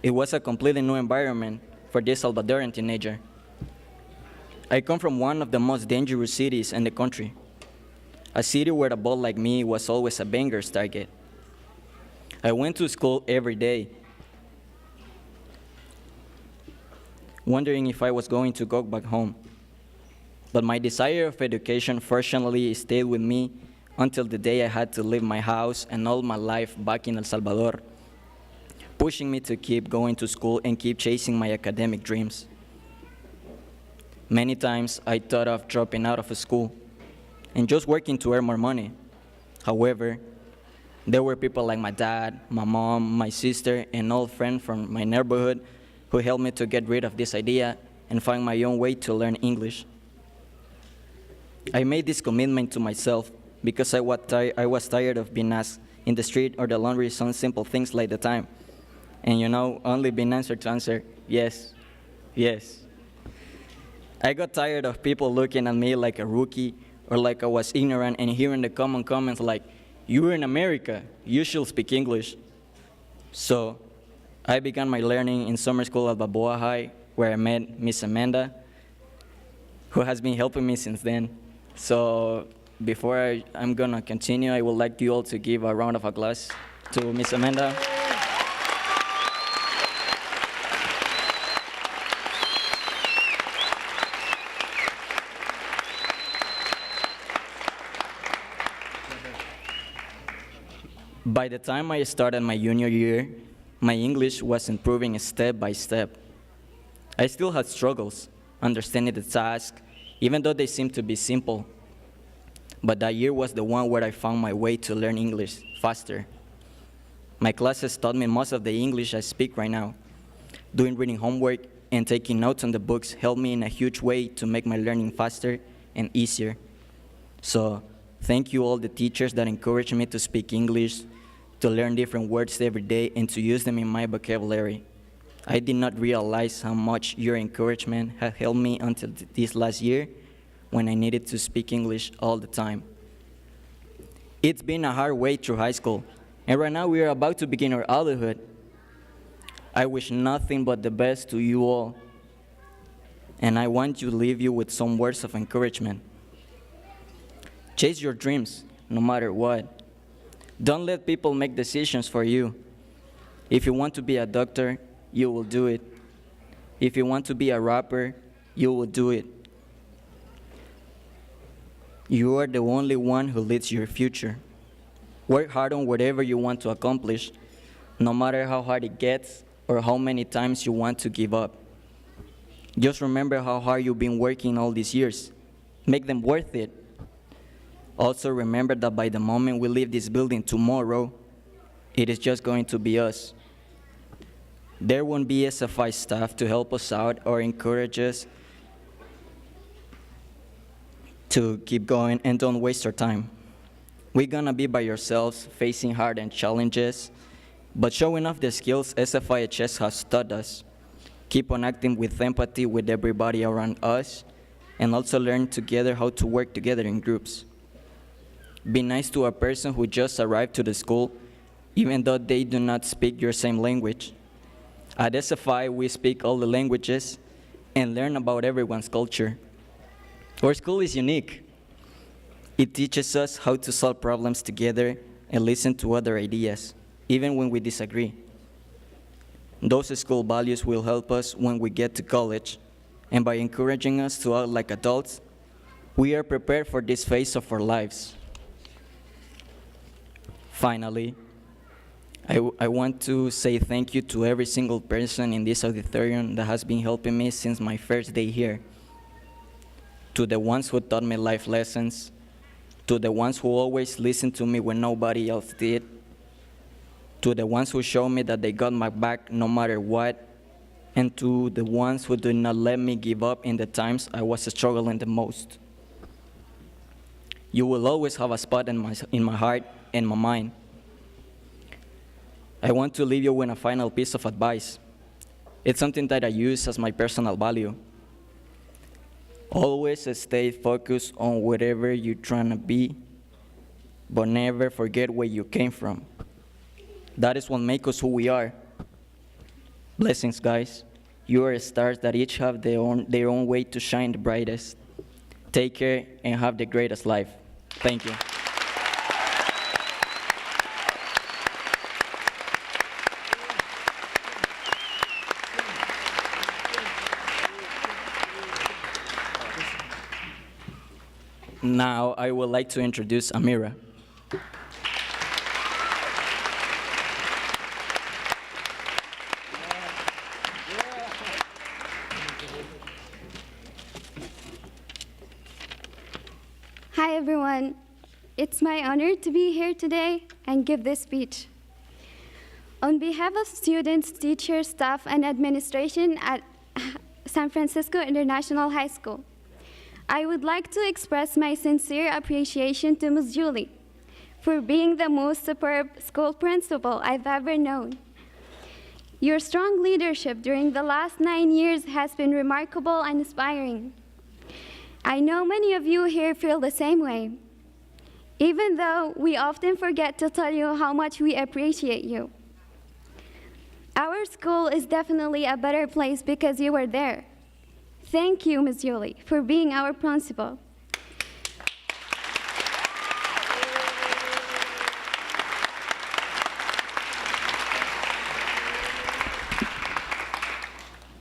It was a completely new environment for this Salvadoran teenager. I come from one of the most dangerous cities in the country, a city where a boy like me was always a banger's target. I went to school every day, wondering if I was going to go back home. But my desire of education fortunately stayed with me until the day I had to leave my house and all my life back in El Salvador, pushing me to keep going to school and keep chasing my academic dreams. Many times I thought of dropping out of school and just working to earn more money. However, there were people like my dad, my mom, my sister, and old friend from my neighborhood who helped me to get rid of this idea and find my own way to learn English. I made this commitment to myself because I was tired of being asked in the street or the laundry some simple things like the time. And only being answered to answer, yes, yes. I got tired of people looking at me like a rookie or like I was ignorant and hearing the common comments like, you're in America, you should speak English. So I began my learning in summer school at Balboa High, where I met Miss Amanda, who has been helping me since then. So before I'm gonna continue, I would like you all to give a round of applause to Miss Amanda. By the time I started my junior year, my English was improving step by step. I still had struggles understanding the task, even though they seemed to be simple. But that year was the one where I found my way to learn English faster. My classes taught me most of the English I speak right now. Doing reading homework and taking notes on the books helped me in a huge way to make my learning faster and easier. So thank you all the teachers that encouraged me to speak English, to learn different words every day, and to use them in my vocabulary. I did not realize how much your encouragement had helped me until this last year when I needed to speak English all the time. It's been a hard way through high school, and right now we are about to begin our adulthood. I wish nothing but the best to you all, and I want to leave you with some words of encouragement. Chase your dreams, no matter what. Don't let people make decisions for you. If you want to be a doctor, you will do it. If you want to be a rapper, you will do it. You are the only one who leads your future. Work hard on whatever you want to accomplish, no matter how hard it gets or how many times you want to give up. Just remember how hard you've been working all these years. Make them worth it. Also remember that by the moment we leave this building tomorrow, it is just going to be us. There won't be SFI staff to help us out or encourage us to keep going, and don't waste our time. We're gonna be by ourselves, facing hard and challenges, but showing off the skills SFIHS has taught us. Keep on acting with empathy with everybody around us, and also learn together how to work together in groups. Be nice to a person who just arrived to the school, even though they do not speak your same language. At SFI, we speak all the languages and learn about everyone's culture. Our school is unique. It teaches us how to solve problems together and listen to other ideas, even when we disagree. Those school values will help us when we get to college, and by encouraging us to act like adults, we are prepared for this phase of our lives. Finally, I want to say thank you to every single person in this auditorium that has been helping me since my first day here. To the ones who taught me life lessons, to the ones who always listened to me when nobody else did, to the ones who showed me that they got my back no matter what, and to the ones who did not let me give up in the times I was struggling the most. You will always have a spot in my heart and my mind. I want to leave you with a final piece of advice. It's something that I use as my personal value. Always stay focused on whatever you're trying to be, but never forget where you came from. That is what makes us who we are. Blessings, guys. You are stars that each have their own way to shine the brightest. Take care and have the greatest life. Thank you. Now, I would like to introduce Amira. Hi, everyone. It's my honor to be here today and give this speech. On behalf of students, teachers, staff, and administration at San Francisco International High School, I would like to express my sincere appreciation to Ms. Julie for being the most superb school principal I've ever known. Your strong leadership during the last 9 years has been remarkable and inspiring. I know many of you here feel the same way, even though we often forget to tell you how much we appreciate you. Our school is definitely a better place because you were there. Thank you, Ms. Julie, for being our principal.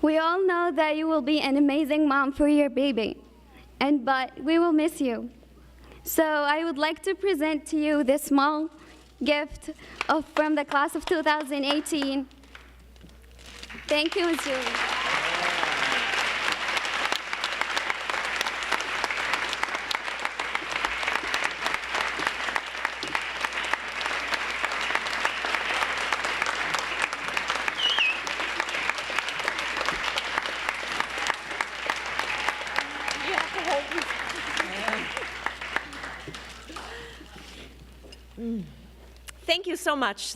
We all know that you will be an amazing mom for your baby, but we will miss you. So I would like to present to you this small gift from the class of 2018. Thank you, Ms. Julie. Thank you so much.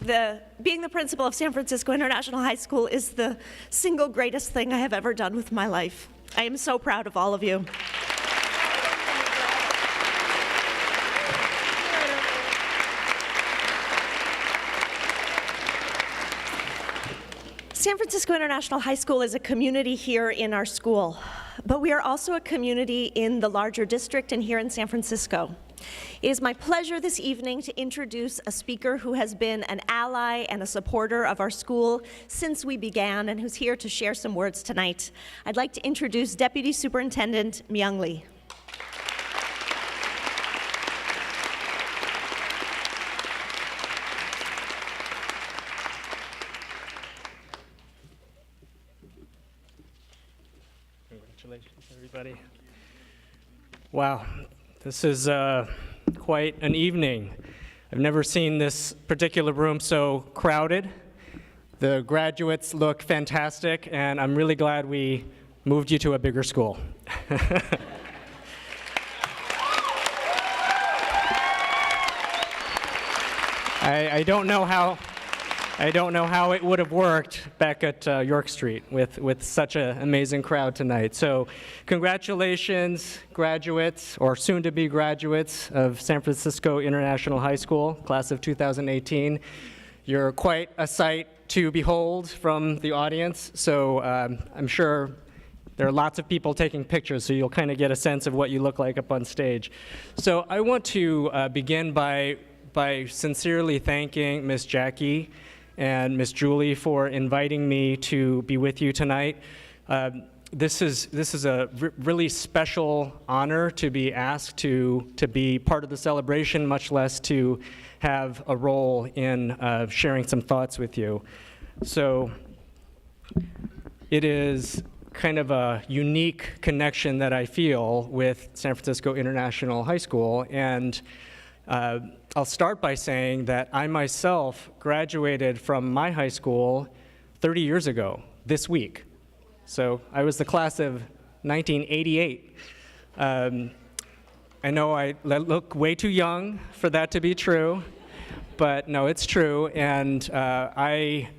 Being the principal of San Francisco International High School is the single greatest thing I have ever done with my life. I am so proud of all of you. San Francisco International High School is a community here in our school, but we are also a community in the larger district and here in San Francisco. It is my pleasure this evening to introduce a speaker who has been an ally and a supporter of our school since we began and who's here to share some words tonight. I'd like to introduce Deputy Superintendent Myung Lee. Congratulations, everybody. Wow, this is quite an evening. I've never seen this particular room so crowded. The graduates look fantastic, and I'm really glad we moved you to a bigger school. I don't know how it would have worked back at York Street with such an amazing crowd tonight. So congratulations, graduates, or soon-to-be graduates of San Francisco International High School, class of 2018. You're quite a sight to behold from the audience, so I'm sure there are lots of people taking pictures, so you'll kind of get a sense of what you look like up on stage. So I want to begin by sincerely thanking Miss Jackie and Miss Julie for inviting me to be with you tonight. This is a really special honor to be asked to be part of the celebration, much less to have a role in sharing some thoughts with you. So it is kind of a unique connection that I feel with San Francisco International High School, and I'll start by saying that I myself graduated from my high school 30 years ago this week. So I was the class of 1988. I know I look way too young for that to be true, but no, it's true, and I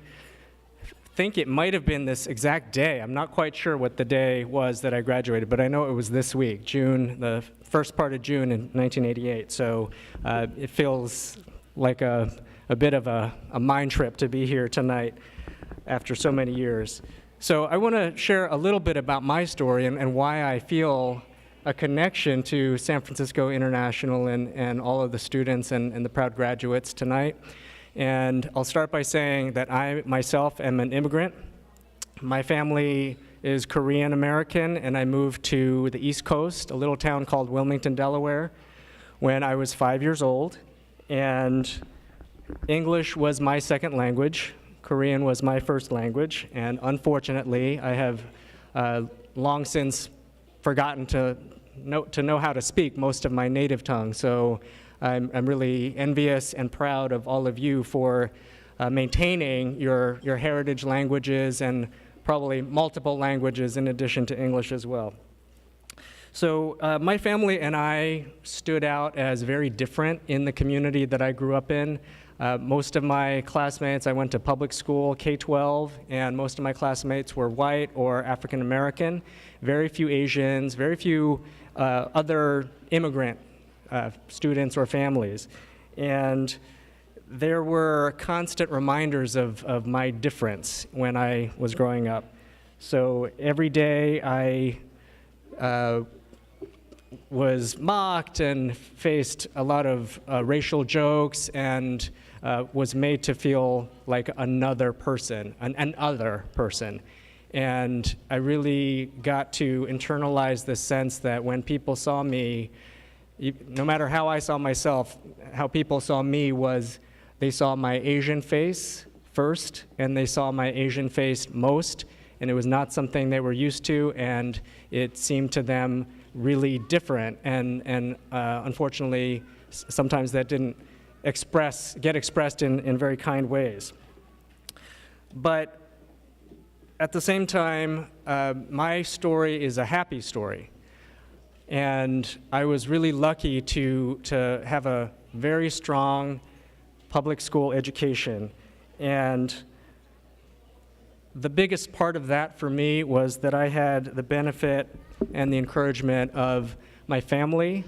think it might have been this exact day. I'm not quite sure what the day was that I graduated, but I know it was this week, June, the first part of June in 1988. So it feels like a bit of a mind trip to be here tonight after so many years. So I want to share a little bit about my story and why I feel a connection to San Francisco International and all of the students and the proud graduates tonight. And I'll start by saying that I myself am an immigrant. My family is Korean American, and I moved to the East Coast, a little town called Wilmington, Delaware, when I was 5 years old. And English was my second language. Korean was my first language. And unfortunately, I have long since forgotten to know how to speak most of my native tongue. So I'm really envious and proud of all of you for maintaining your heritage languages and probably multiple languages in addition to English as well. So my family and I stood out as very different in the community that I grew up in. Most of my classmates, I went to public school, K-12, and most of my classmates were white or African American. Very few Asians, very few other immigrant students or families. And there were constant reminders of my difference when I was growing up. So every day I was mocked and faced a lot of racial jokes and was made to feel like another person, an other person. And I really got to internalize the sense that when people saw me, no matter how I saw myself, how people saw me was they saw my Asian face first, and they saw my Asian face most, and it was not something they were used to, and it seemed to them really different, and unfortunately, sometimes that didn't get expressed in very kind ways. But at the same time, my story is a happy story, and I was really lucky to have a very strong public school education, and the biggest part of that for me was that I had the benefit and the encouragement of my family,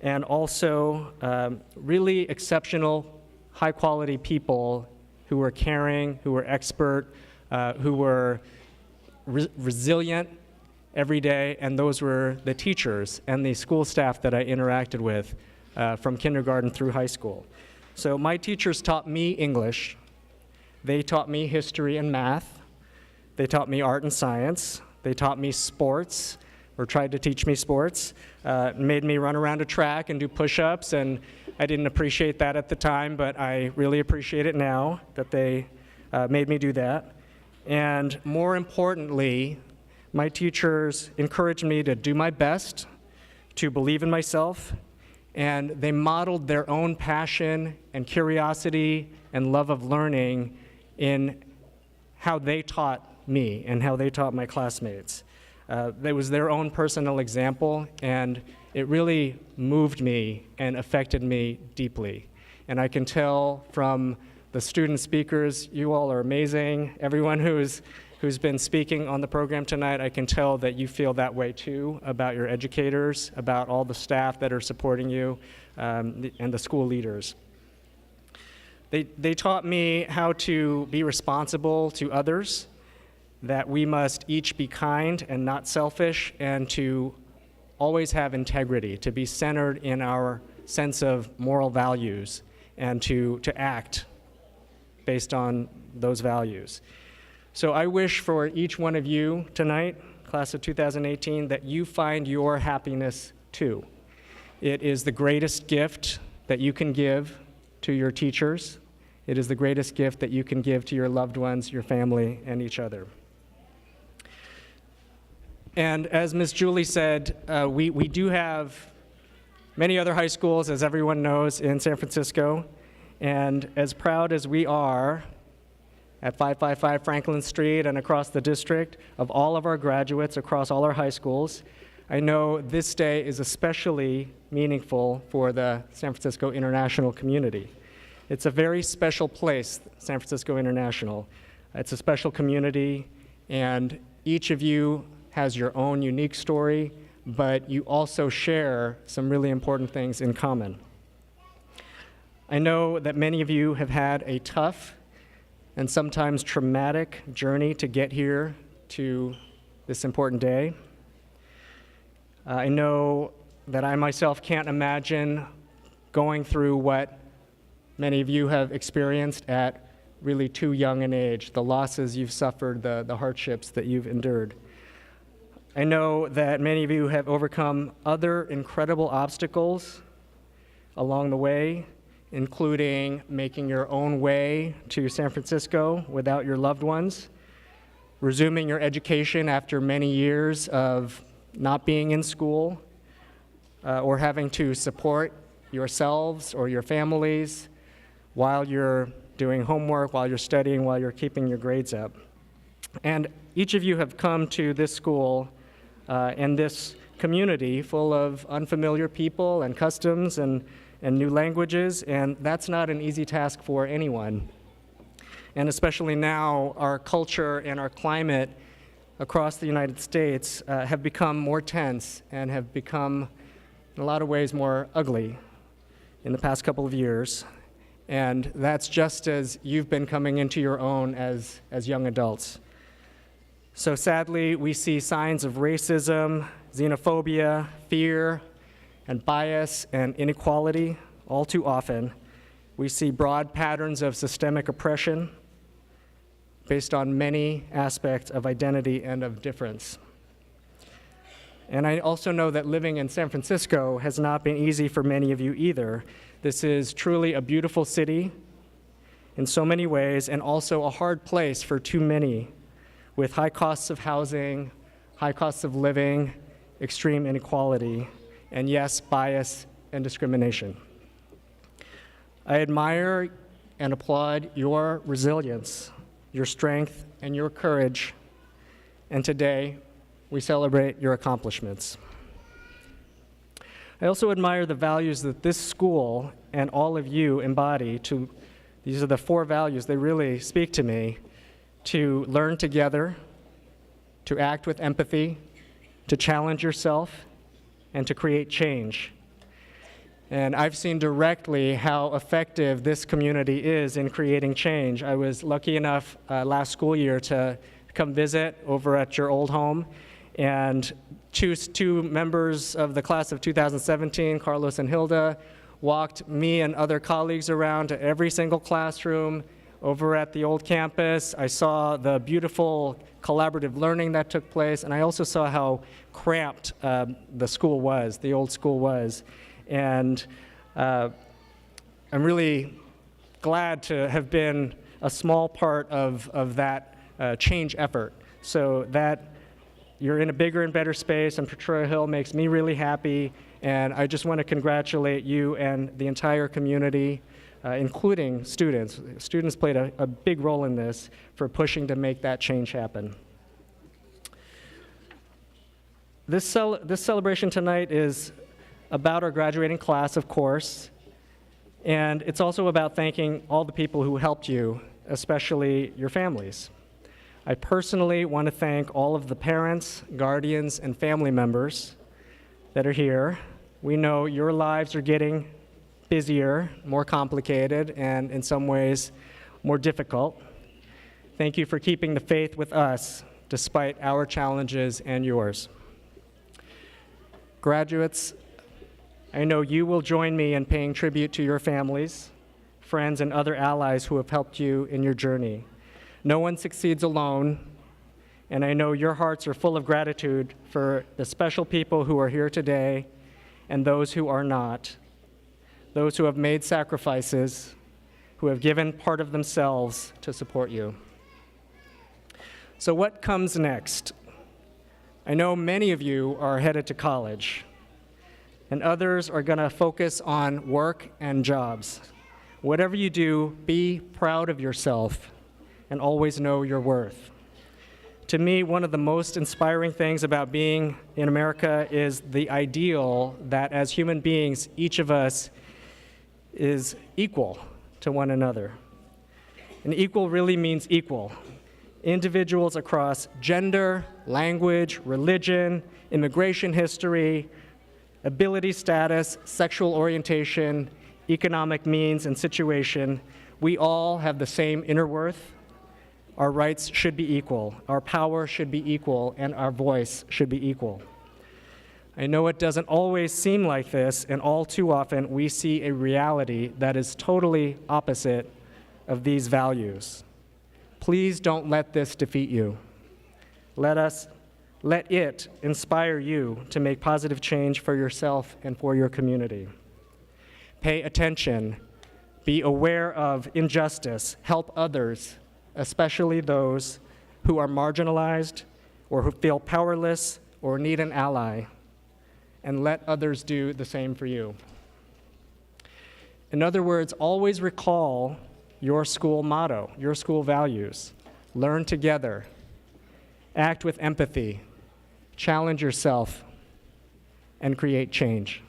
and also really exceptional, high-quality people who were caring, who were expert, who were resilient every day, and those were the teachers and the school staff that I interacted with from kindergarten through high school. So my teachers taught me English. They taught me history and math. They taught me art and science. They taught me sports, or tried to teach me sports, made me run around a track and do push-ups, and I didn't appreciate that at the time, but I really appreciate it now that they made me do that. And more importantly, my teachers encouraged me to do my best, to believe in myself, and they modeled their own passion and curiosity and love of learning in how they taught me and how they taught my classmates. It was their own personal example, and it really moved me and affected me deeply. And I can tell from the student speakers, you all are amazing. Everyone who's been speaking on the program tonight, I can tell that you feel that way too about your educators, about all the staff that are supporting you, and the school leaders. They taught me how to be responsible to others, that we must each be kind and not selfish, and to always have integrity, to be centered in our sense of moral values, and to act based on those values. So I wish for each one of you tonight, class of 2018, that you find your happiness too. It is the greatest gift that you can give to your teachers. It is the greatest gift that you can give to your loved ones, your family, and each other. And as Ms. Julie said, we do have many other high schools, as everyone knows, in San Francisco. And as proud as we are at 555 Franklin Street and across the district of all of our graduates across all our high schools, I know this day is especially meaningful for the San Francisco International community. It's a very special place, San Francisco International. It's a special community, and each of you has your own unique story, but you also share some really important things in common. I know that many of you have had a tough and sometimes traumatic journey to get here to this important day. I know that I myself can't imagine going through what many of you have experienced at really too young an age, the losses you've suffered, the hardships that you've endured. I know that many of you have overcome other incredible obstacles along the way, including making your own way to San Francisco without your loved ones, resuming your education after many years of not being in school, or having to support yourselves or your families while you're doing homework, while you're studying, while you're keeping your grades up. And each of you have come to this school and this community full of unfamiliar people and customs and new languages, and that's not an easy task for anyone. And especially now, our culture and our climate across the United States have become more tense and have become, in a lot of ways, more ugly in the past couple of years. And that's just as you've been coming into your own as young adults. So sadly, we see signs of racism, xenophobia, fear, and bias and inequality all too often. We see broad patterns of systemic oppression based on many aspects of identity and of difference. And I also know that living in San Francisco has not been easy for many of you either. This is truly a beautiful city in so many ways, and also a hard place for too many, with high costs of housing, high costs of living, extreme inequality, and yes, bias and discrimination. I admire and applaud your resilience, your strength, and your courage, and today we celebrate your accomplishments. I also admire the values that this school and all of you embody. These are the 4 values, they really speak to me: to learn together, to act with empathy, to challenge yourself, and to create change. And I've seen directly how effective this community is in creating change. I was lucky enough last school year to come visit over at your old home, and two members of the class of 2017, Carlos and Hilda, walked me and other colleagues around to every single classroom over at the old campus. I saw the beautiful collaborative learning that took place, and I also saw how cramped the school was, the old school was. And I'm really glad to have been a small part of that change effort. So that you're in a bigger and better space on Petro Hill makes me really happy, and I just want to congratulate you and the entire community, including students. Students played a big role in this for pushing to make that change happen. This celebration tonight is about our graduating class, of course, and it's also about thanking all the people who helped you, especially your families. I personally want to thank all of the parents, guardians, and family members that are here. We know your lives are getting busier, more complicated, and in some ways, more difficult. Thank you for keeping the faith with us, despite our challenges and yours. Graduates, I know you will join me in paying tribute to your families, friends, and other allies who have helped you in your journey. No one succeeds alone, and I know your hearts are full of gratitude for the special people who are here today and those who are not, those who have made sacrifices, who have given part of themselves to support you. So what comes next? I know many of you are headed to college, and others are going to focus on work and jobs. Whatever you do, be proud of yourself and always know your worth. To me, one of the most inspiring things about being in America is the ideal that as human beings, each of us is equal to one another. And equal really means equal. Individuals across gender, language, religion, immigration history, ability status, sexual orientation, economic means and situation, we all have the same inner worth. Our rights should be equal, our power should be equal, and our voice should be equal. I know it doesn't always seem like this, and all too often we see a reality that is totally opposite of these values. Please don't let this defeat you. Let it inspire you to make positive change for yourself and for your community. Pay attention, be aware of injustice, help others, especially those who are marginalized or who feel powerless or need an ally, and let others do the same for you. In other words, always recall your school motto, your school values. Learn together, act with empathy, challenge yourself, and create change.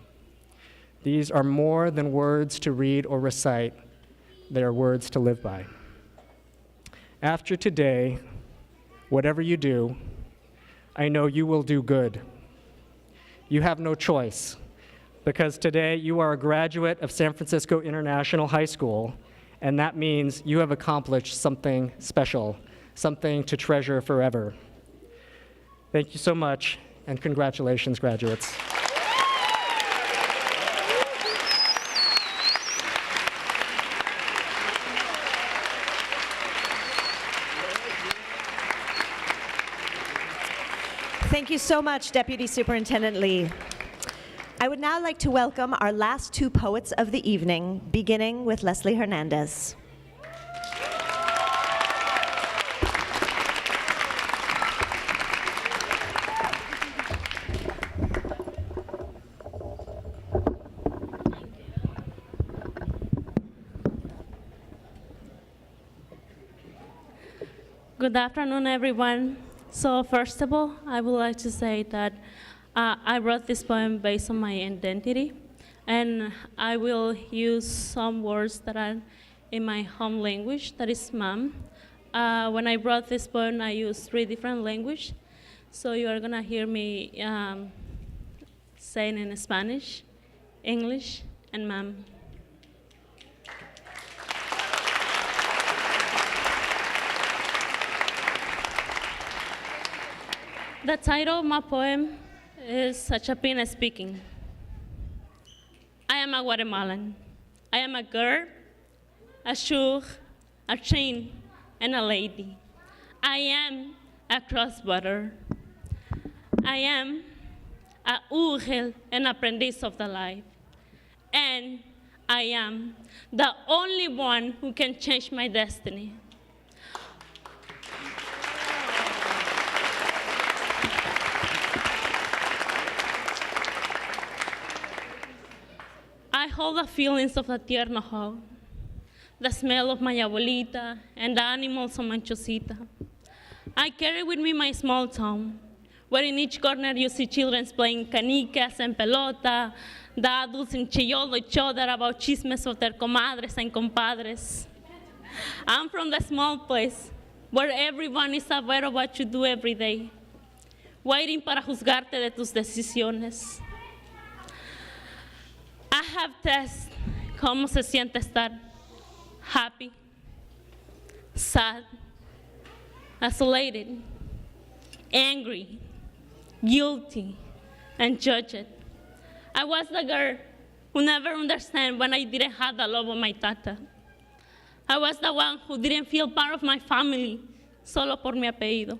These are more than words to read or recite. They are words to live by. After today, whatever you do, I know you will do good. You have no choice, because today you are a graduate of San Francisco International High School, and that means you have accomplished something special, something to treasure forever. Thank you so much, and congratulations, graduates. Thank you so much, Deputy Superintendent Lee. I would now like to welcome our last two poets of the evening, beginning with Leslie Hernandez. Good afternoon, everyone. So first of all, I would like to say that I wrote this poem based on my identity, and I will use some words that are in my home language, that is Mam. When I wrote this poem, I used 3 different languages, so you are gonna hear me saying in Spanish, English, and Mam. The title of my poem is Chapina Speaking. I am a Guatemalan. I am a girl, a sugar, a chain, and a lady. I am a cross-border. I am a ugel and apprentice of the life. And I am the only one who can change my destiny. I hold the feelings of the tierno hog, the smell of my abuelita, and the animals on my chocita. I carry with me my small town, where in each corner you see children playing canicas and pelota, the adults in chillolo each other about chismes of their comadres and compadres. I'm from the small place, where everyone is aware of what you do every day, waiting para juzgarte de tus decisiones. I have tested cómo se siente estar happy, sad, isolated, angry, guilty, and judged. I was the girl who never understood when I didn't have the love of my tata. I was the one who didn't feel part of my family solo por mi apellido.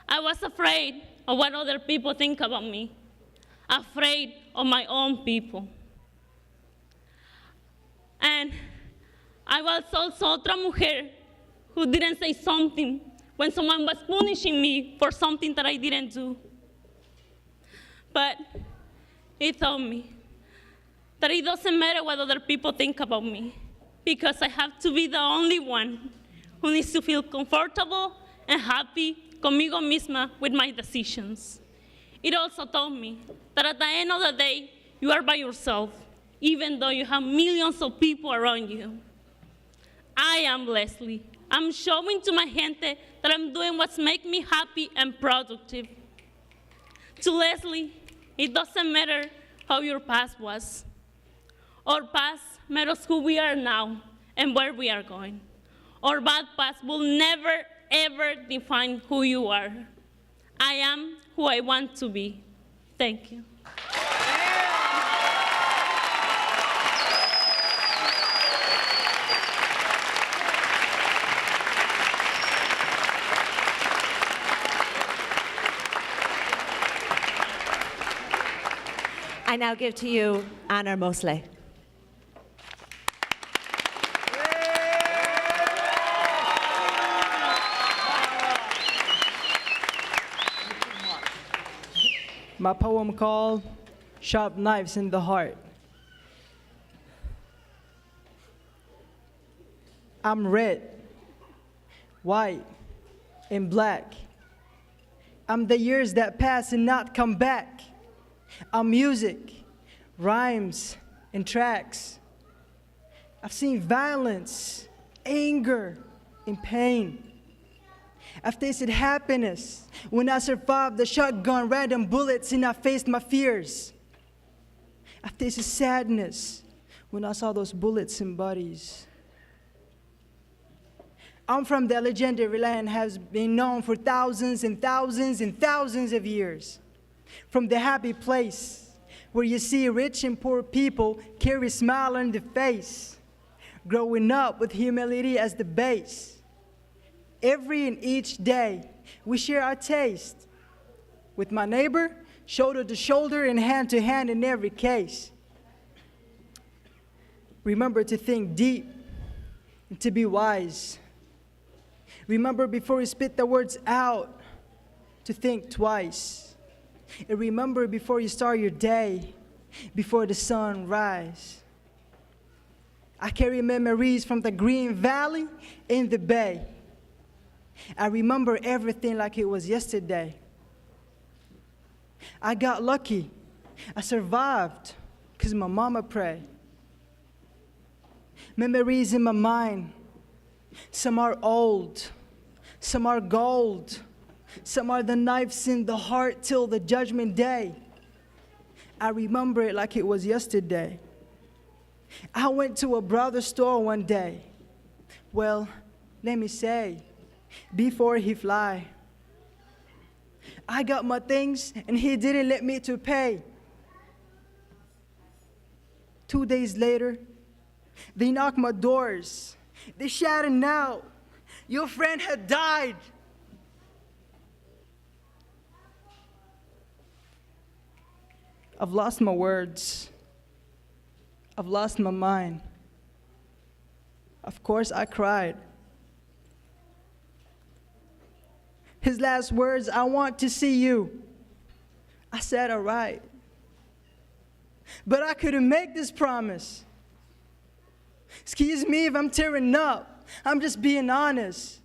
I was afraid of what other people think about me, afraid of my own people. And I was also otra mujer who didn't say something when someone was punishing me for something that I didn't do. But he told me that it doesn't matter what other people think about me, because I have to be the only one who needs to feel comfortable and happy conmigo misma with my decisions. It also told me that at the end of the day, you are by yourself, even though you have millions of people around you. I am Leslie. I'm showing to my gente that I'm doing what's making me happy and productive. To Leslie, it doesn't matter how your past was. Our past matters who we are now and where we are going. Our bad past will never, ever define who you are. I am who I want to be. Thank you. I now give to you Honor Mosley. My poem called Sharp Knives in the Heart. I'm red, white, and black. I'm the years that pass and not come back. on music, rhymes, and tracks. I've seen violence, anger, and pain. I've tasted happiness when I survived the shotgun random bullets and I faced my fears. I've tasted sadness when I saw those bullets and bodies. I'm from the legendary land has been known for thousands and thousands and thousands of years. From the happy place where you see rich and poor people carry a smile on their face, growing up with humility as the base. Every and each day, we share our taste with my neighbor, shoulder to shoulder and hand to hand in every case. Remember to think deep and to be wise. Remember before you spit the words out to think twice. And remember before you start your day, before the sun rise. I carry memories from the Green Valley in the Bay. I remember everything like it was yesterday. I got lucky. I survived because my mama prayed. Memories in my mind. Some are old, some are gold, some are the knives in the heart till the judgment day. I remember it like it was yesterday. I went to a brother's store one day. Well, let me say, before he fly, I got my things and he didn't let me to pay. 2 days later, they knocked my doors. They shouted now, your friend had died. I've lost my words. I've lost my mind. Of course, I cried. His last words, I want to see you. I said, all right. But I couldn't make this promise. Excuse me if I'm tearing up. I'm just being honest.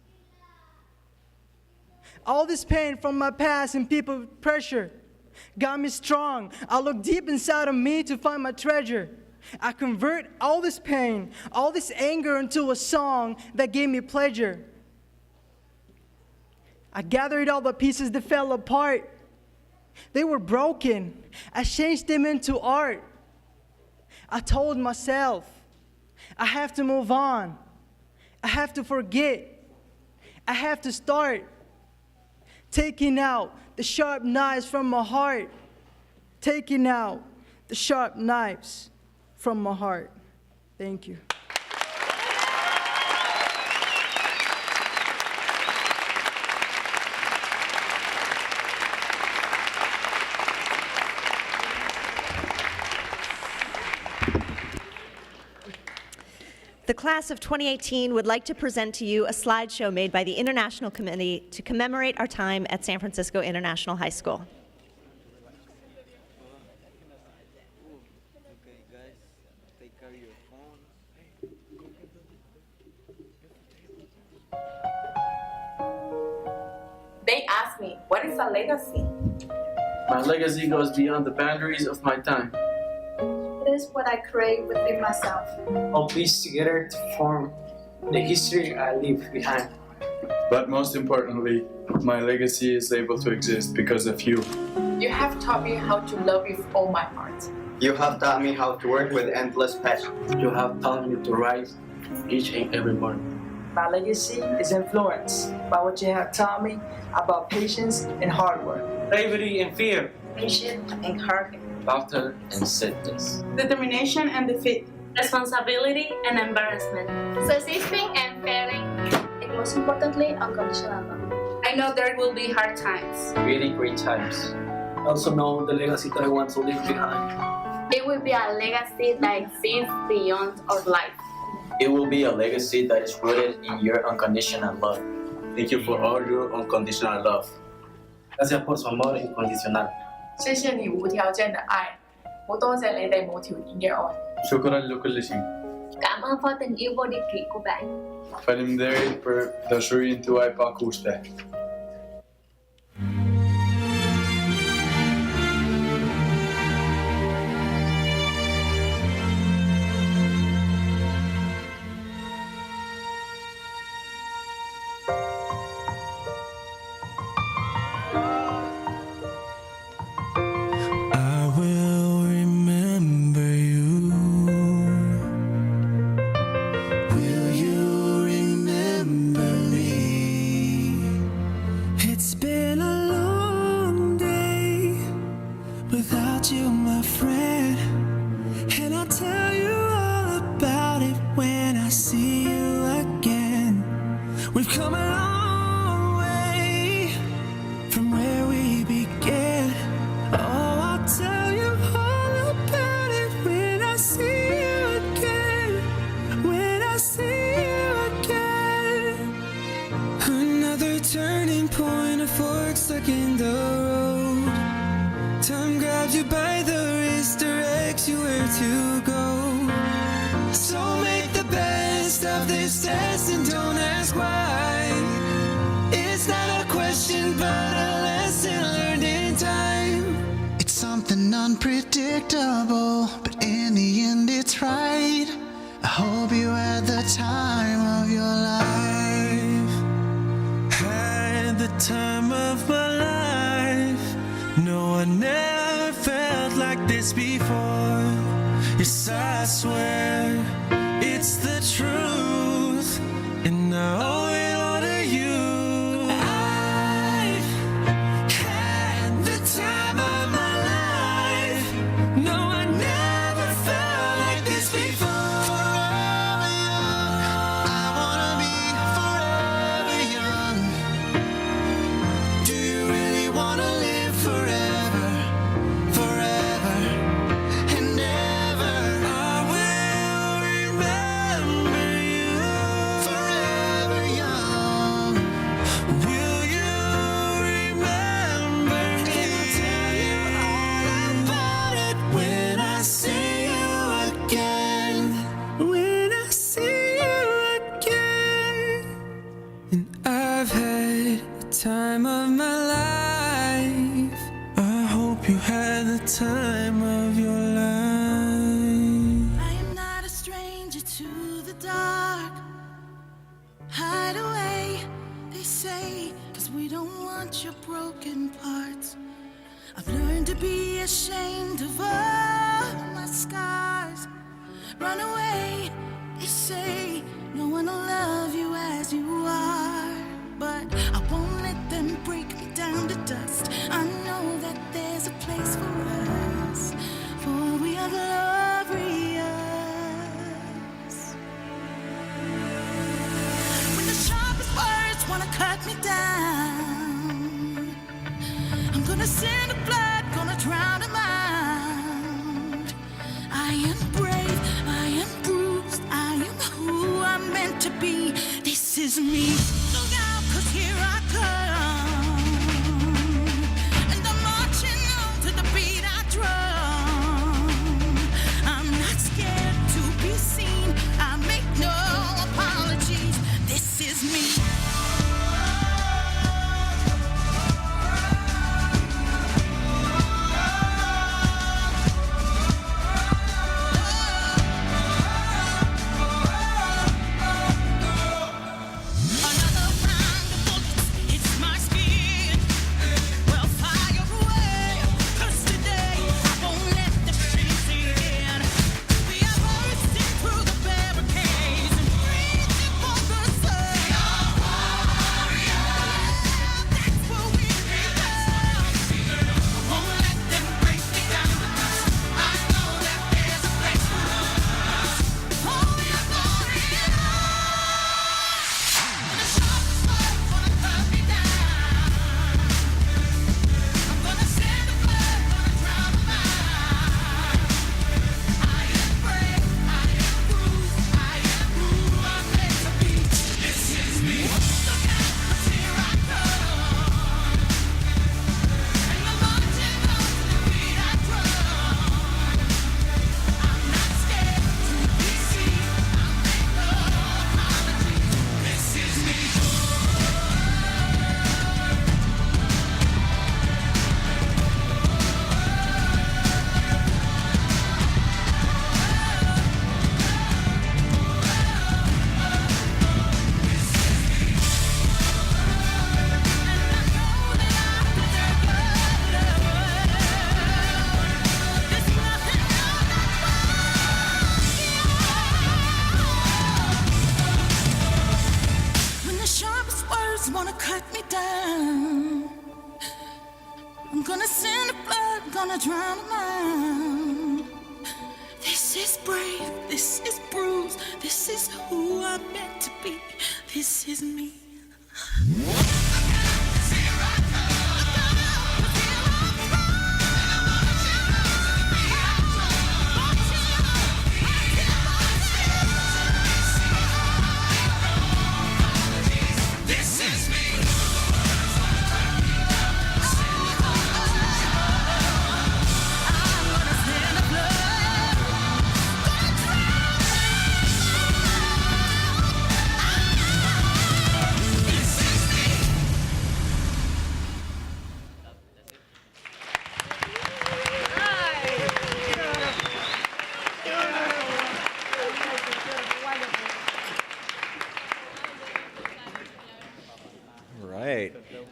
All this pain from my past and people pressure got me strong. I look deep inside of me to find my treasure. I convert all this pain, all this anger into a song that gave me pleasure. I gathered all the pieces that fell apart. They were broken. I changed them into art. I told myself, I have to move on. I have to forget. I have to start taking out the sharp knives from my heart. Taking out the sharp knives from my heart. Thank you. The class of 2018 would like to present to you a slideshow made by the International Committee to commemorate our time at San Francisco International High School. They ask me, what is a legacy? My legacy goes beyond the boundaries of my time. It is what I create within myself. All pieced together to form the history I leave behind. But most importantly, my legacy is able to exist because of you. You have taught me how to love you with all my heart. You have taught me how to work with endless passion. You have taught me to rise each and every morning. My legacy is influenced by what you have taught me about patience and hard work. Bravery and fear. Patience and courage. Laughter and sadness. Determination and defeat. Responsibility and embarrassment. Succeeding and failing. And most importantly, unconditional love. I know there will be hard times. Really great times. I also know the legacy that I want to leave behind. It will be a legacy that exists beyond our life. It will be a legacy that is rooted in your unconditional love. Thank you for all your unconditional love. Gracias por su amor incondicional. 谢谢你无条件的愛，好多謝你哋無條件嘅愛。Shukran لكل شيء. Cảm ơn for tình yêu vô điều kiện của bạn. Faleminderit për dashurinë tuaj pa kushte. We've come a long way from where we began. Oh, I'll tell you all about it when I see you again. When I see you again. Another turning point, a fork stuck in the road. Time grabs you by the wrist, directs you where to go. So make the best of this test and don't ask why. It's not a question but a lesson learned in time. It's something unpredictable, but in the end it's right. I hope you had the time of your life. Had the time of my life. No, I never felt like this before. Yes, I swear it's the truth, and I owe it all to you. I've had the time of my life. No, I never felt like this before. Forever young, I wanna be forever young. Do you really wanna live forever, forever and ever? I will remember you forever young. Will you remember? And I'll tell you all about it when I see you again. When I see you again. And I've had the time of my life. I hope you had the time of your life. I am not a stranger to the dark. Hide away, they say, 'cause we don't want your broken parts. I've learned to be ashamed of all my scars. Run away, they say, no one will love you as you are. But I won't let them break me down to dust. I know that there's a place for us, for we are glorious. When the sharpest words wanna cut me down, I'm gonna send the blood, gonna drown them out. I am brave, I am bruised, I am who I'm meant to be. This is me. Look out, 'cause here I come. And I'm marching on to the beat I drum. I'm not scared to be seen. I make no apologies. This is me. Another round of bullets, it's my skin. Well, fire away, 'cause today I won't let the shame sink in. We are bursting through the barricades and reaching for the sun. We are warriors. That's what we become. I won't let them break me down to dust. I know that there's a place for us. Oh, we are glorious. When the sharpest words wanna cut me down, I'm gonna send the blood, gonna drown them out. I am brave, I am bruised, I am who I'm meant to be. This is me. Look out, 'cause here I come. And I'm marching on to the beat I drum. I'm not scared to be seen. I make no apologies. This is me. When the sharpest words wanna cut me down, I'm gonna send the blood, gonna drown them out. This is brave, this is bruised, this is who I'm meant to be. This is me.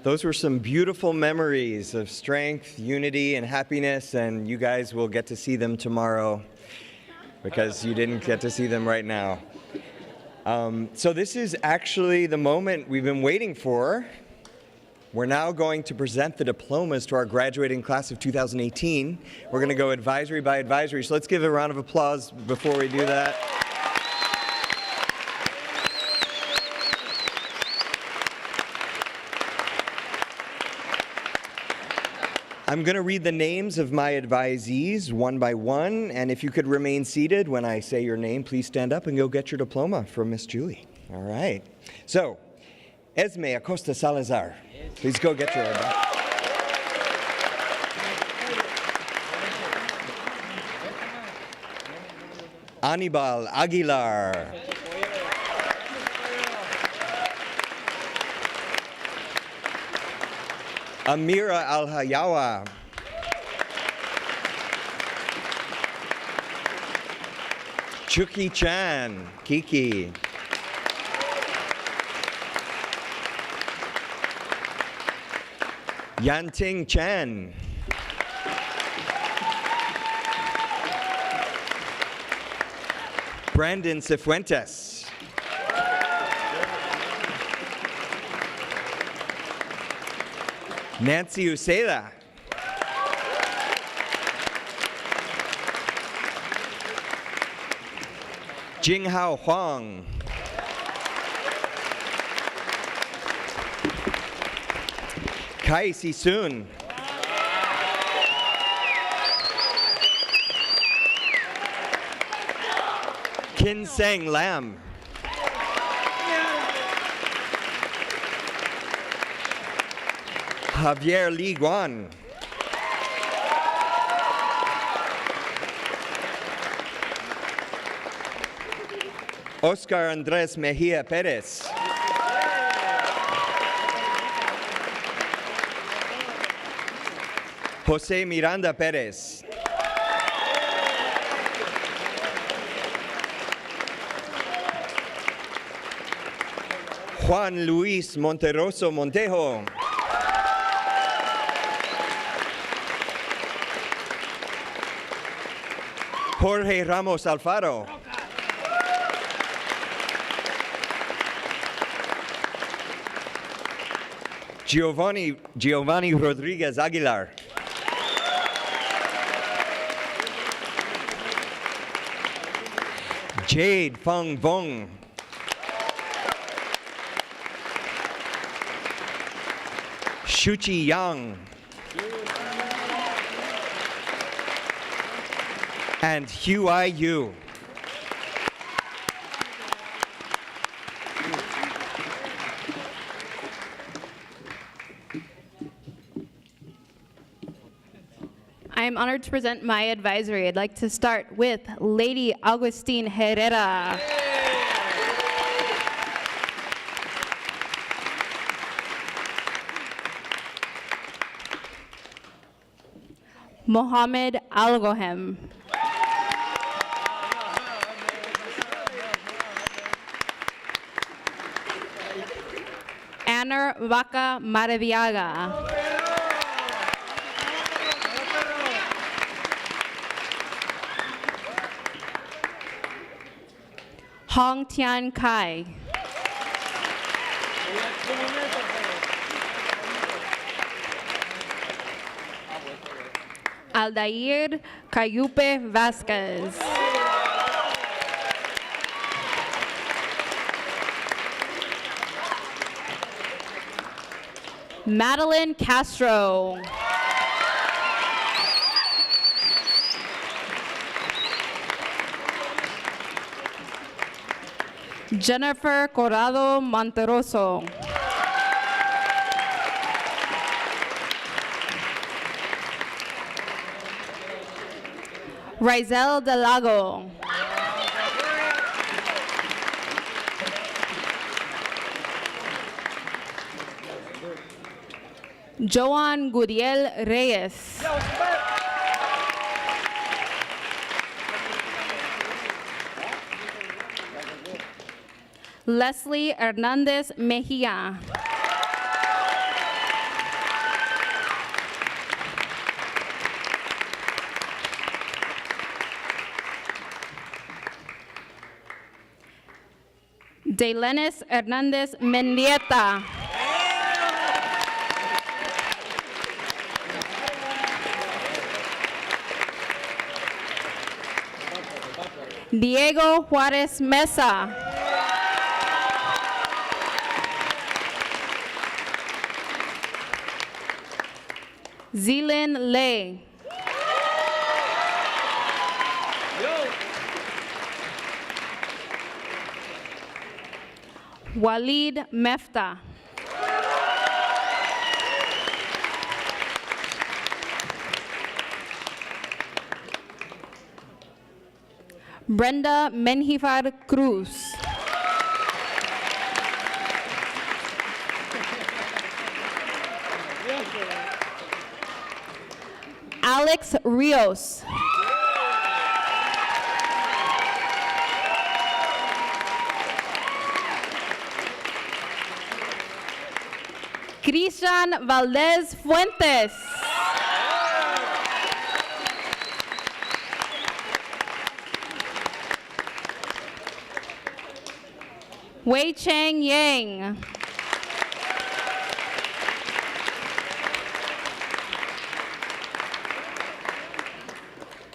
Those were some beautiful memories of strength, unity, and happiness, and you guys will get to see them tomorrow because you didn't get to see them right now. So this is actually the moment we've been waiting for. We're now going to present the diplomas to our graduating class of 2018. We're going to go advisory by advisory, so let's give a round of applause before we do that. I'm going to read the names of my advisees one by one, and if you could remain seated when I say your name, please stand up and go get your diploma from Miss Julie. All right. So, Esme Acosta Salazar, please go get your advice. Anibal Aguilar. Amira Al-Hayawa. Chuki Chan, Kiki. Yanting Chan. Brandon Cifuentes. Nancy Uceda. Jinghao Huang. Kai Sisun. Kin Seng Lam. Javier Li Guan. Oscar Andres Mejia Perez. Jose Miranda Perez. Juan Luis Monterroso Montejo. Jorge Ramos Alfaro. Giovanni Rodriguez Aguilar. Jade Feng Vong. Shuchi Yang. And Hugh I. Yu. I am honored to present my advisory. I'd like to start with Lady Augustine Herrera. Mohammed Algohem. Anna Vaca Maraviaga. Hong Tian Kai. Aldair Cayupe Vasquez. Madeline Castro. Jennifer Corrado Monteroso. Rizel Del Lago. Joan Guriel Reyes. Leslie Hernandez Mejia. Delenis Hernandez Mendieta. Diego Juarez Mesa. Zealand Lay. Walid Mefta. Brenda Menjifar Cruz. Alex Rios. Cristian Valdez Fuentes. Wei Cheng Yang.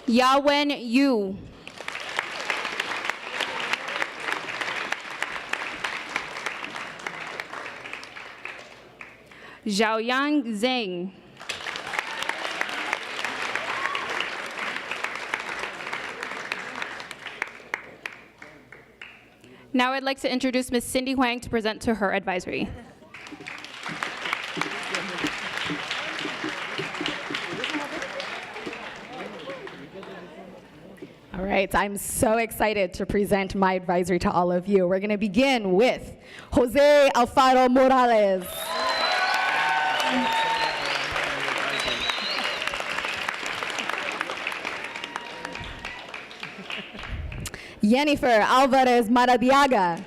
Yawen Yu. Xiaoyang Zheng. Now I'd like to introduce Ms. Cindy Huang to present to her advisory. All right, I'm so excited to present my advisory to all of you. We're going to begin with Jose Alfaro Morales. Jennifer Alvarez Maradiaga.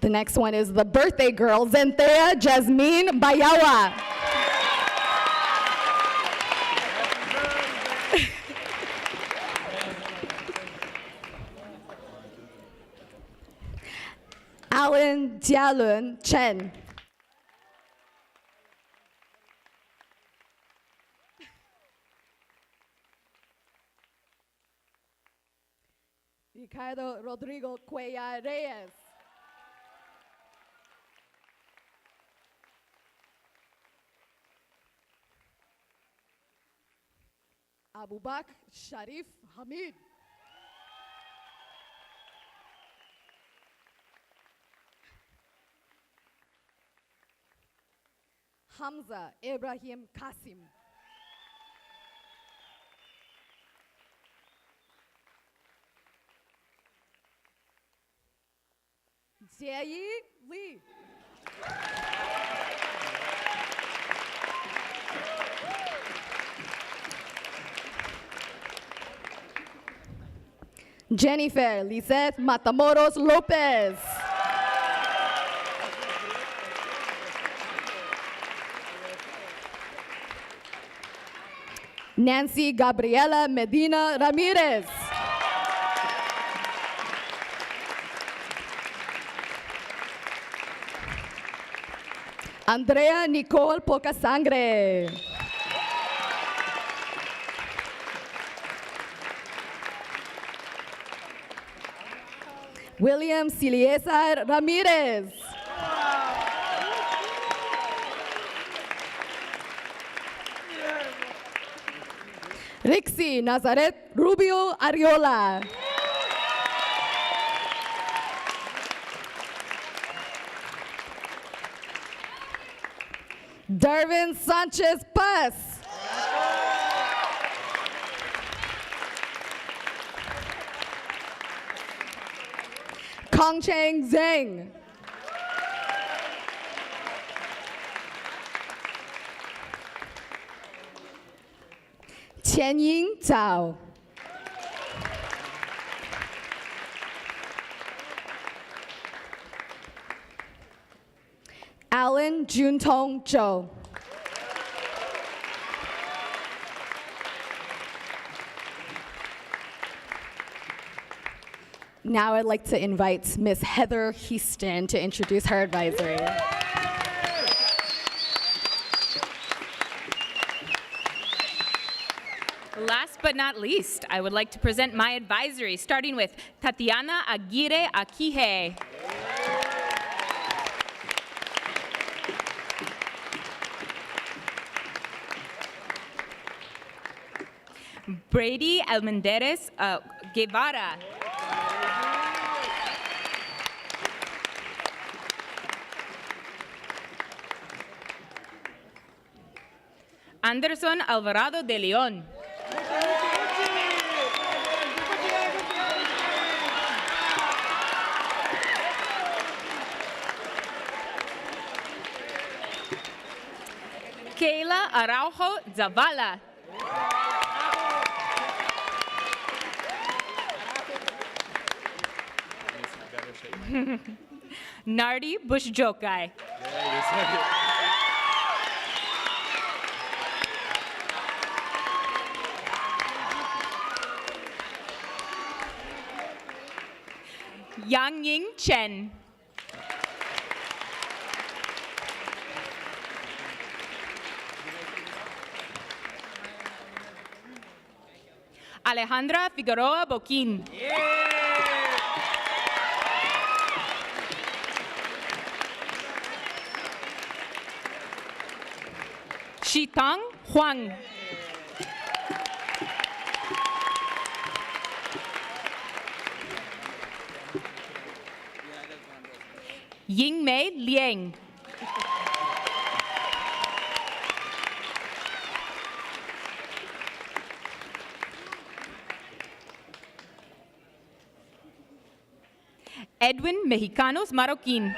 The next one is the birthday girl, Zenthea Jasmine Bayawa. Alan Jialun Chen. Ricardo Rodrigo Cuellar Reyes. Abubak Sharif Hamid. Hamza Ibrahim Kasim. Jie Lee. Jennifer Lizeth Matamoros Lopez. Nancy Gabriela Medina Ramirez. Andrea Nicole Pocasangre. William Ciliesar Ramirez. Rixi Nazaret Rubio Ariola. Darvin Sanchez Paz. Kongcheng Zheng. Qianying Zhao. Alan Juntong Zhou. Now I'd like to invite Ms. Heather Houston to introduce her advisory. Last but not least, I would like to present my advisory, starting with Tatiana Aguirre Akije. Brady Almendarez Guevara. Anderson Alvarado de Leon. Kayla Araujo Zavala. Nardi Bushjokai. Yang Ying Chen. Alejandra Figueroa Boquín. Shitang Huang. Yingmei Liang. Edwin Mexicanos Marroquín.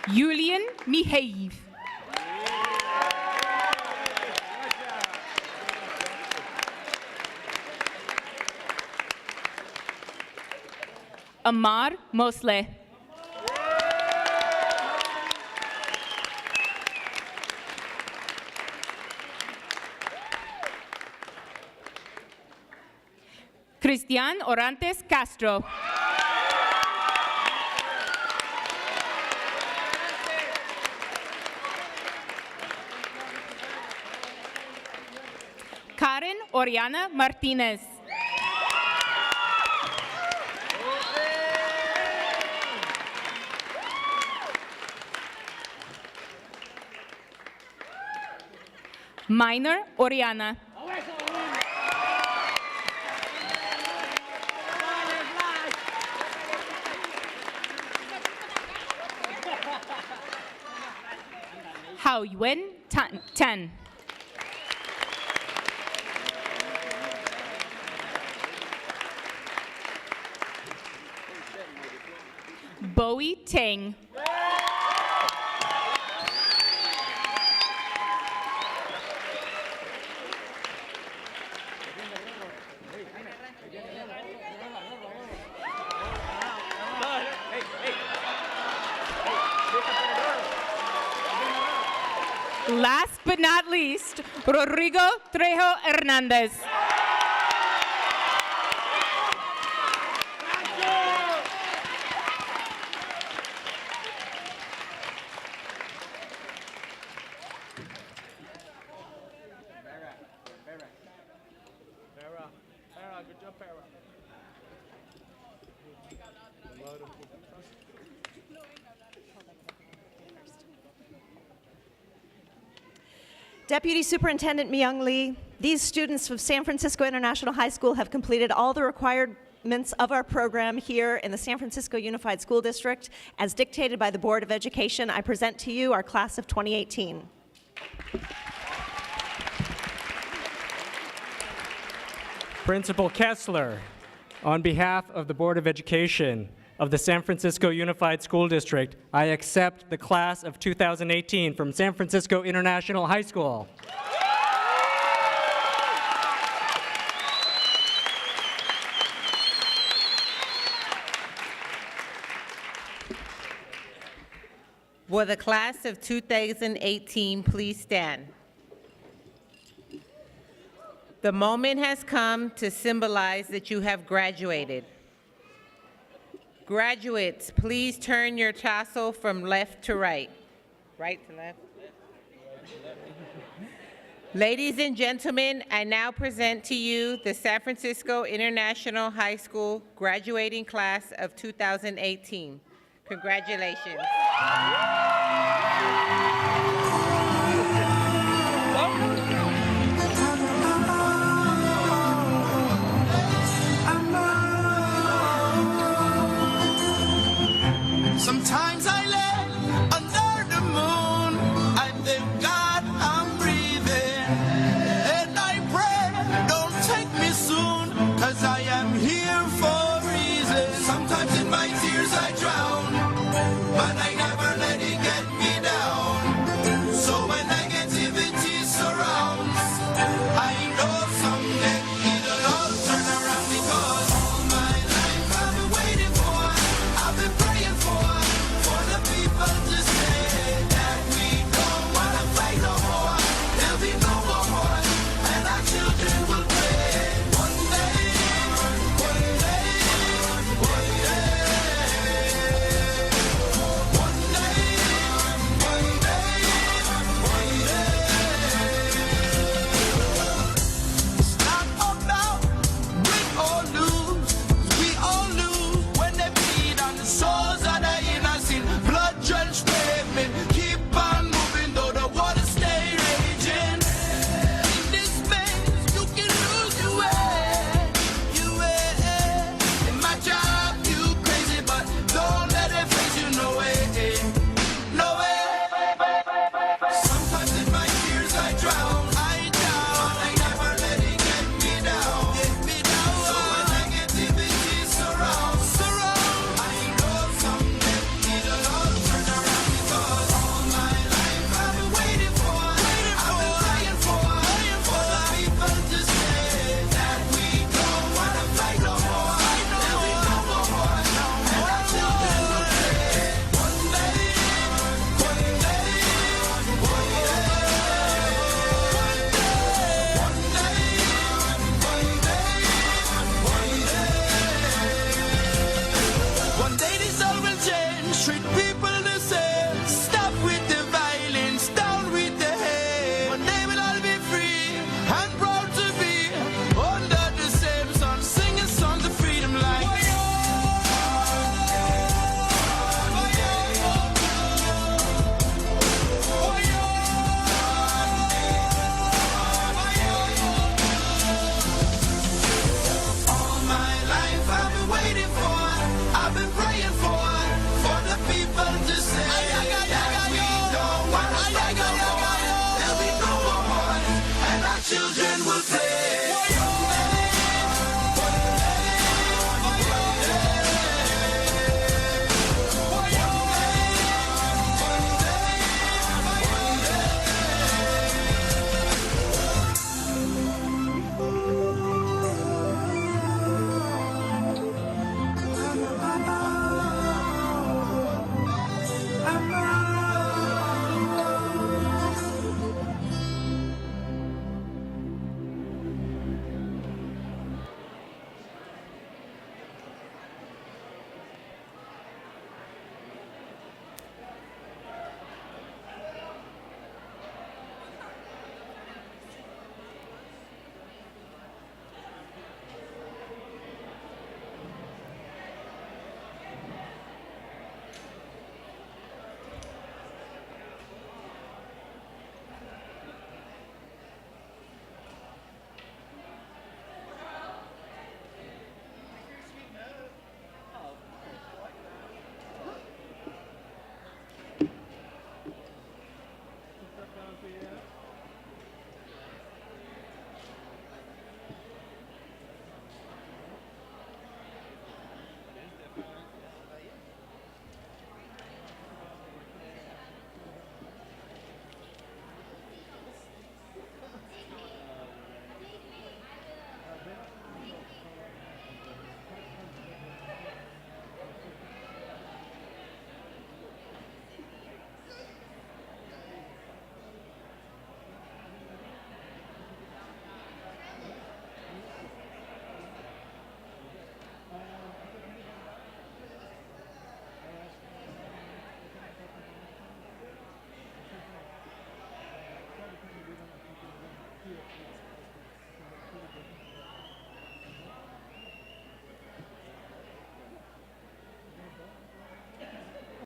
Julian Mihaiv. Amar Mosleh. Cristian Orantes Castro. Karen Oriana Martinez. Minor Oriana. Hao Yuen Tan. Bowie Tang. Last but not least, Rodrigo Trejo Hernandez. Deputy Superintendent Myung Lee, these students of San Francisco International High School have completed all the requirements of our program here in the San Francisco Unified School District as dictated by the Board of Education. I present to you our class of 2018. Principal Kessler, on behalf of the Board of Education of the San Francisco Unified School District, I accept the class of 2018 from San Francisco International High School. Will the class of 2018 please stand? The moment has come to symbolize that you have graduated. Graduates, please turn your tassel from left to right. Right to left? Ladies and gentlemen, I now present to you the San Francisco International High School graduating class of 2018. Congratulations. Sometimes